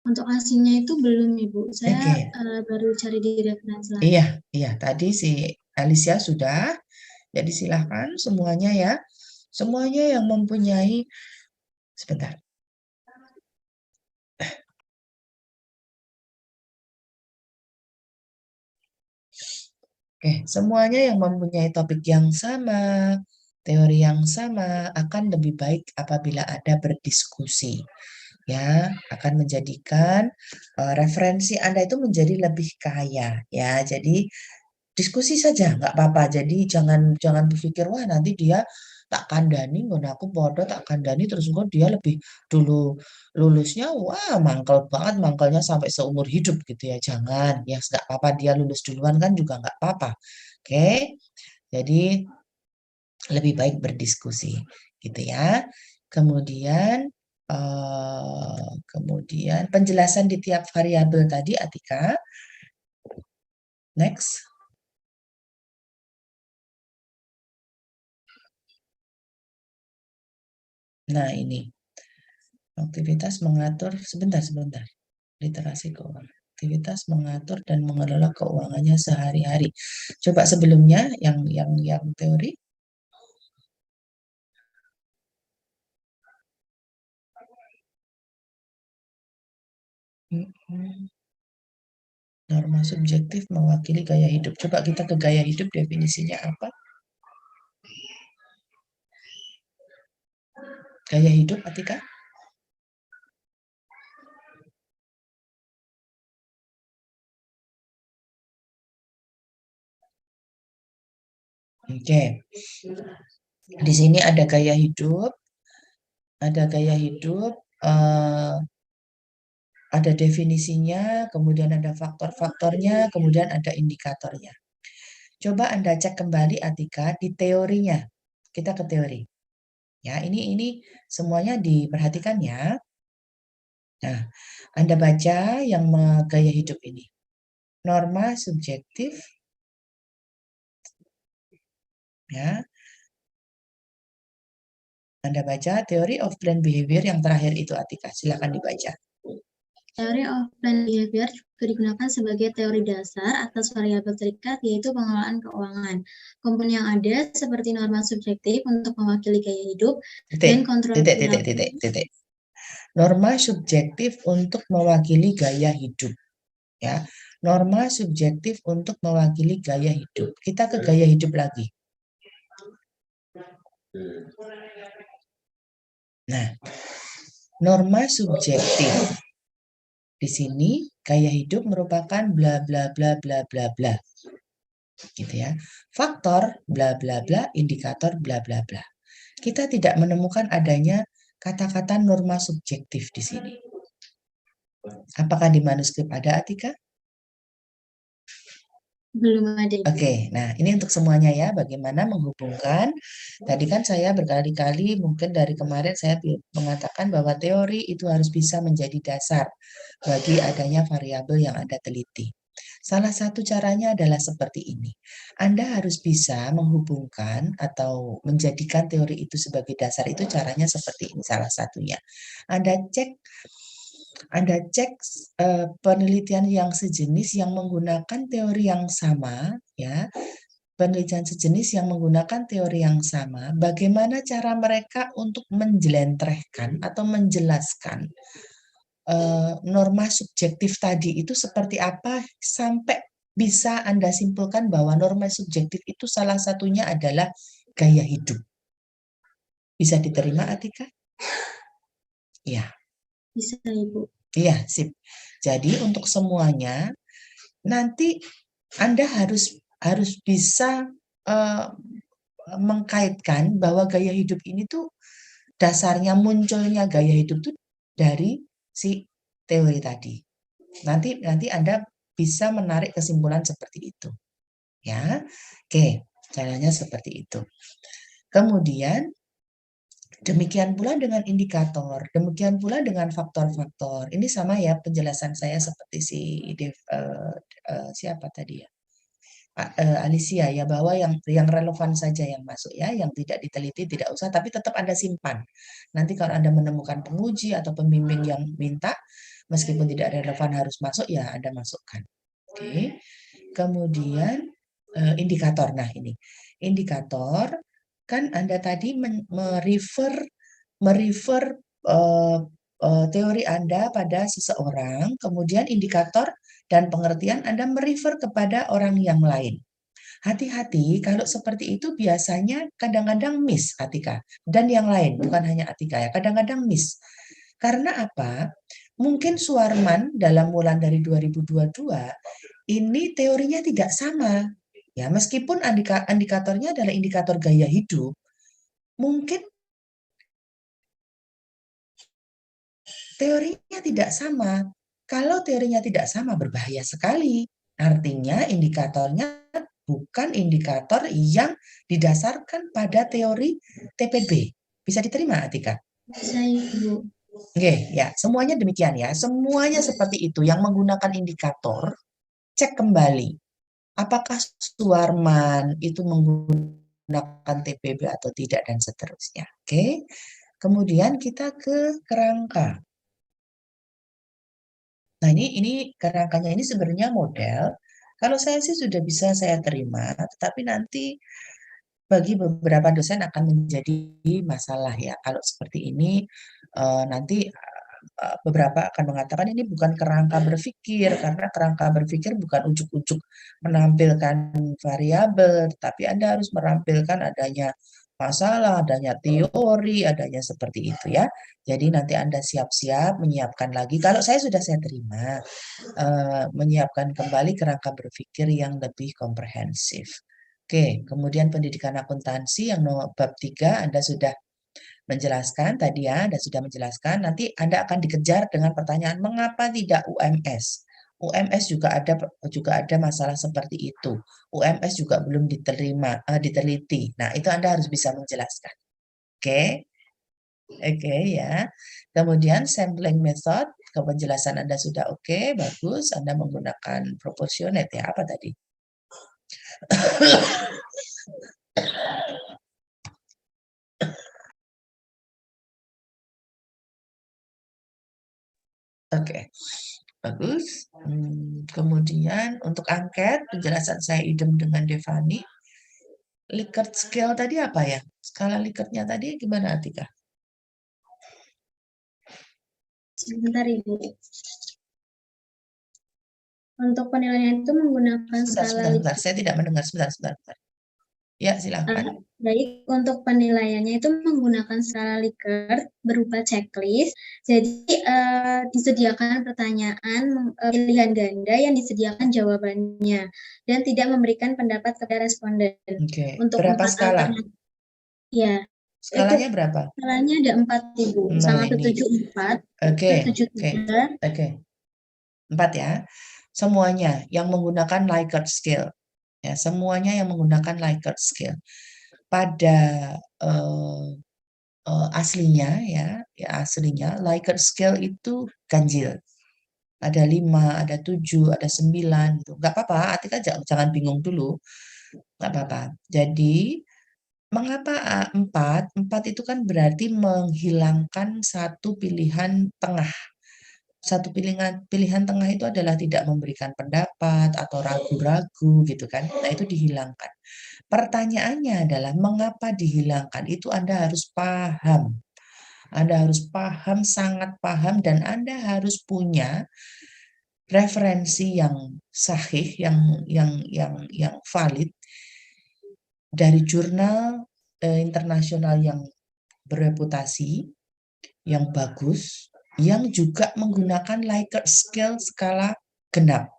Untuk aslinya itu belum, Ibu. Saya baru cari di referensi lain. Iya, tadi si Alicia sudah. Jadi silahkan semuanya ya. Semuanya yang mempunyai, sebentar. Oke, semuanya yang mempunyai topik yang sama, teori yang sama, akan lebih baik apabila Anda berdiskusi. Ya, akan menjadikan referensi Anda itu menjadi lebih kaya. Ya, jadi diskusi saja, nggak apa-apa. Jadi jangan berpikir, wah nanti dia tak kandani, ngono aku bodoh tak kandani, terus kok dia lebih dulu lulusnya, wah mangkel banget, mangkelnya sampai seumur hidup gitu ya. Jangan, ya nggak apa-apa dia lulus duluan kan juga nggak apa-apa. Oke, jadi lebih baik berdiskusi gitu ya. Kemudian penjelasan di tiap variabel tadi, Atika. Next. Nah, ini. Aktivitas mengatur, sebentar. Literasi keuangan. Aktivitas mengatur dan mengelola keuangannya sehari-hari. Coba sebelumnya yang teori. Norma subjektif mewakili gaya hidup. Coba kita ke gaya hidup, definisinya apa? Gaya hidup, Atika? Oke. Di sini ada gaya hidup. Ada definisinya, kemudian ada faktor-faktornya, kemudian ada indikatornya. Coba Anda cek kembali, Atika, di teorinya. Kita ke teori. Ya, ini semuanya diperhatikan ya. Nah, Anda baca yang gaya hidup ini. Norma subjektif. Ya. Anda baca Theory of Planned Behavior yang terakhir itu, Atika. Silakan dibaca. Theory of Planned Behavior juga digunakan sebagai teori dasar atas variabel terikat, yaitu pengelolaan keuangan. Komponen yang ada seperti norma subjektif untuk mewakili gaya hidup dan kontrol titik. Norma subjektif untuk mewakili gaya hidup. Ya, norma subjektif untuk mewakili gaya hidup. Kita ke gaya hidup lagi. Nah, norma subjektif. Di sini gaya hidup merupakan bla bla bla bla bla bla. Gitu ya. Faktor bla bla bla, indikator bla bla bla. Kita tidak menemukan adanya kata-kata norma subjektif di sini. Apakah di manuskrip ada, Atika? Belum ada, Ibu. Oke, nah ini untuk semuanya ya, bagaimana menghubungkan. Tadi kan saya berkali-kali, mungkin dari kemarin saya mengatakan bahwa teori itu harus bisa menjadi dasar bagi adanya variabel yang Anda teliti. Salah satu caranya adalah seperti ini. Anda harus bisa menghubungkan atau menjadikan teori itu sebagai dasar, itu caranya seperti ini salah satunya. Anda cek penelitian yang sejenis yang menggunakan teori yang sama, ya, penelitian sejenis yang menggunakan teori yang sama, bagaimana cara mereka untuk menjelentrehkan atau menjelaskan norma subjektif tadi itu seperti apa sampai bisa Anda simpulkan bahwa norma subjektif itu salah satunya adalah gaya hidup. Bisa diterima, Atika? Ya. Bisa, Ibu. Iya, sip. Jadi untuk semuanya nanti Anda harus bisa mengkaitkan bahwa gaya hidup ini tuh dasarnya munculnya gaya hidup tuh dari si teori tadi. Nanti Anda bisa menarik kesimpulan seperti itu. Ya. Oke, caranya seperti itu. Kemudian demikian pula dengan indikator, demikian pula dengan faktor-faktor. Ini sama ya penjelasan saya seperti siapa tadi ya? Alicia ya, bahwa yang relevan saja yang masuk ya, yang tidak diteliti tidak usah, tapi tetap Anda simpan. Nanti kalau Anda menemukan penguji atau pembimbing yang minta, meskipun tidak relevan harus masuk ya Anda masukkan. Oke. Kemudian indikator. Nah ini indikator kan Anda tadi merefer teori Anda pada seseorang, kemudian indikator dan pengertian Anda merefer kepada orang yang lain. Hati-hati kalau seperti itu biasanya kadang-kadang miss, Atika. Dan yang lain, bukan hanya Atika ya, kadang-kadang miss. Karena apa? Mungkin Suarman dalam Wulan dari 2022 ini teorinya tidak sama. Ya, meskipun indikatornya adalah indikator gaya hidup, mungkin teorinya tidak sama. Kalau teorinya tidak sama, berbahaya sekali. Artinya indikatornya bukan indikator yang didasarkan pada teori TPB. Bisa diterima, Atika? Bisa, Ibu. Oke, ya, semuanya demikian ya. Semuanya seperti itu. Yang menggunakan indikator, cek kembali. Apakah Suarman itu menggunakan TPB atau tidak, dan seterusnya. Oke. Kemudian kita ke kerangka. Nah, ini kerangkanya ini sebenarnya model. Kalau saya sih sudah bisa saya terima, tetapi nanti bagi beberapa dosen akan menjadi masalah ya. Kalau seperti ini nanti beberapa akan mengatakan ini bukan kerangka berpikir, karena kerangka berpikir bukan ujuk-ujuk menampilkan variabel, tapi Anda harus menampilkan adanya masalah, adanya teori, adanya seperti itu ya. Jadi nanti Anda siap-siap menyiapkan lagi. Kalau saya sudah saya terima, menyiapkan kembali kerangka berpikir yang lebih komprehensif. Oke, kemudian pendidikan akuntansi yang bab 3 Anda sudah menjelaskan tadi ya, Anda sudah menjelaskan. Nanti Anda akan dikejar dengan pertanyaan mengapa tidak UMS? UMS juga ada masalah seperti itu. UMS juga belum diteliti. Nah, itu Anda harus bisa menjelaskan. Oke. Oke ya. Kemudian sampling method, penjelasan Anda sudah oke, bagus. Anda menggunakan proportionate ya, apa tadi? Oke, bagus. Kemudian untuk angket, penjelasan saya idem dengan Devani. Likert scale tadi apa ya? Skala Likertnya tadi gimana, Atika? Sebentar, Ibu. Untuk penilaian itu menggunakan skala Sebentar. Saya tidak mendengar. Sebentar. Ya, silakan. Baik, untuk penilaiannya itu menggunakan skala Likert berupa checklist. Jadi disediakan pertanyaan pilihan ganda yang disediakan jawabannya dan tidak memberikan pendapat kepada responden. Oke. Untuk Berapa skala? Ya. Skalanya berapa? Skalanya ada 4, Ibu. Nah, Sangat ini. 74, Oke. 73, Oke. 4 ya. Semuanya yang menggunakan Likert scale. Ya, semuanya yang menggunakan Likert scale. Pada aslinya ya aslinya Likert scale itu ganjil. Ada 5, ada 7, ada 9 gitu. Enggak apa-apa, Atika jangan bingung dulu. Enggak apa-apa. Jadi mengapa 4? 4 itu kan berarti menghilangkan satu pilihan tengah. Satu pilihan tengah itu adalah tidak memberikan pendapat atau ragu-ragu gitu kan. Nah, itu dihilangkan. Pertanyaannya adalah mengapa dihilangkan? Itu Anda harus paham. Anda harus paham, sangat paham, dan Anda harus punya referensi yang sahih, yang valid dari jurnal internasional yang bereputasi, yang bagus, yang juga menggunakan Likert scale skala genap.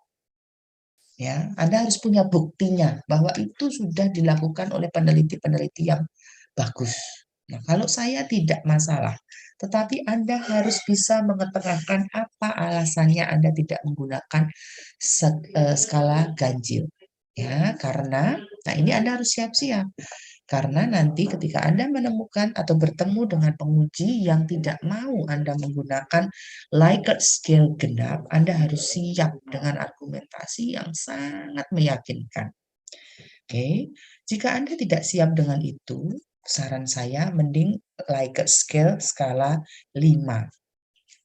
Ya, Anda harus punya buktinya bahwa itu sudah dilakukan oleh peneliti-peneliti yang bagus. Nah, kalau saya tidak masalah, tetapi Anda harus bisa mengetengahkan apa alasannya Anda tidak menggunakan skala ganjil. Ya, karena nah ini Anda harus siap-siap. Karena nanti ketika Anda menemukan atau bertemu dengan penguji yang tidak mau Anda menggunakan Likert scale genap, Anda harus siap dengan argumentasi yang sangat meyakinkan. Oke, jika Anda tidak siap dengan itu, saran saya mending Likert scale skala 5.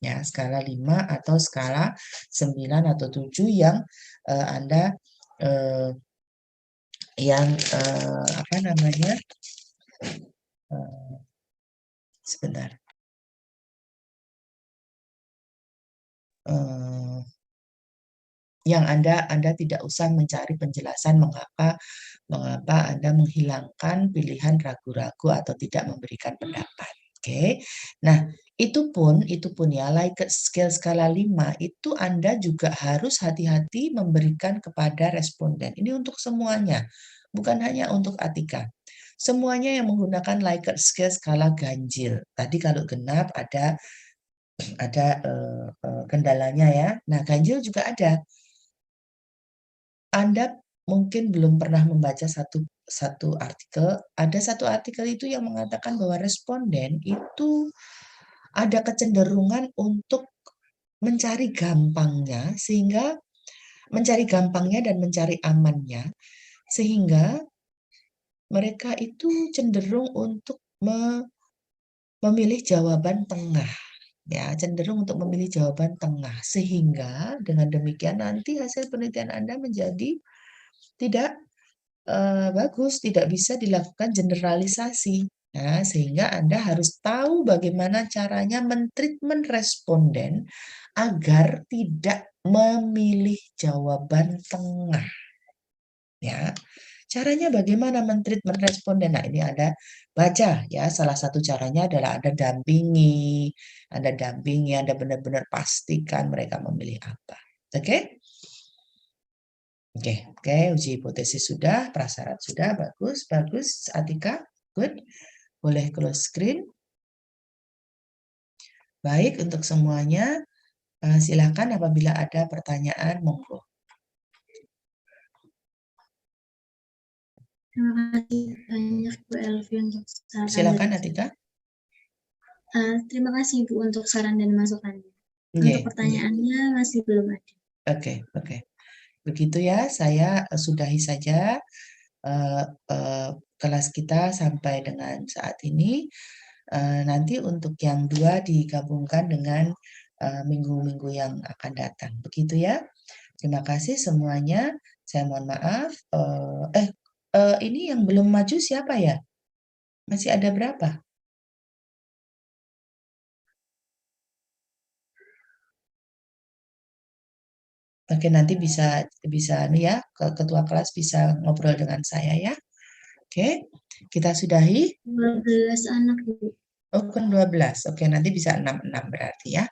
Ya, skala 5 atau skala 9 atau 7 yang Anda apa namanya? Sebentar. Yang Anda tidak usah mencari penjelasan mengapa Anda menghilangkan pilihan ragu-ragu atau tidak memberikan pendapat. Oke. Nah, itu pun ya Likert scale skala 5 itu Anda juga harus hati-hati memberikan kepada responden. Ini untuk semuanya, bukan hanya untuk Atika. Semuanya yang menggunakan Likert scale skala ganjil. Tadi kalau genap ada kendalanya ya. Nah, ganjil juga ada. Anda mungkin belum pernah membaca satu artikel. Ada satu artikel itu yang mengatakan bahwa responden itu ada kecenderungan untuk mencari gampangnya dan mencari amannya, sehingga mereka itu cenderung untuk memilih jawaban tengah. Ya, cenderung untuk memilih jawaban tengah, sehingga dengan demikian nanti hasil penelitian Anda menjadi tidak bagus, tidak bisa dilakukan generalisasi. Nah, sehingga Anda harus tahu bagaimana caranya mentreatment responden agar tidak memilih jawaban tengah. Ya, caranya bagaimana mentreatment responden? Nah, ini Anda baca ya. Salah satu caranya adalah Anda dampingi, Anda benar-benar pastikan mereka memilih apa. Oke? Oke, uji hipotesis sudah, prasyarat sudah, bagus. Atika, good. Boleh close screen. Baik, untuk semuanya, silakan apabila ada pertanyaan, monggo. Terima kasih banyak Bu Elvi untuk saran. Silakan Atika. Terima kasih Bu untuk saran dan masukannya. Untuk pertanyaannya masih belum ada. Oke. Begitu ya, saya sudahi saja kelas kita sampai dengan saat ini. Nanti untuk yang 2 digabungkan dengan minggu-minggu yang akan datang. Begitu ya. Terima kasih semuanya. Saya mohon maaf. Ini yang belum maju siapa ya? Masih ada berapa? Oke, nanti bisa nih ya, ketua kelas bisa ngobrol dengan saya ya. Oke, kita sudahi. 12 anak, Ibu. Oh, kan 12. Oke, nanti bisa 6 berarti ya.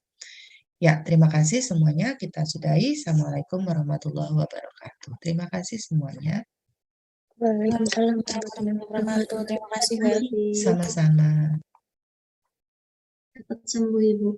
Ya, terima kasih semuanya. Kita sudahi. Assalamualaikum warahmatullahi wabarakatuh. Terima kasih semuanya. Waalaikumsalam warahmatullahi wabarakatuh. Terima kasih, Bu Elvi. Sama-sama. Cepat sembuh, Ibu.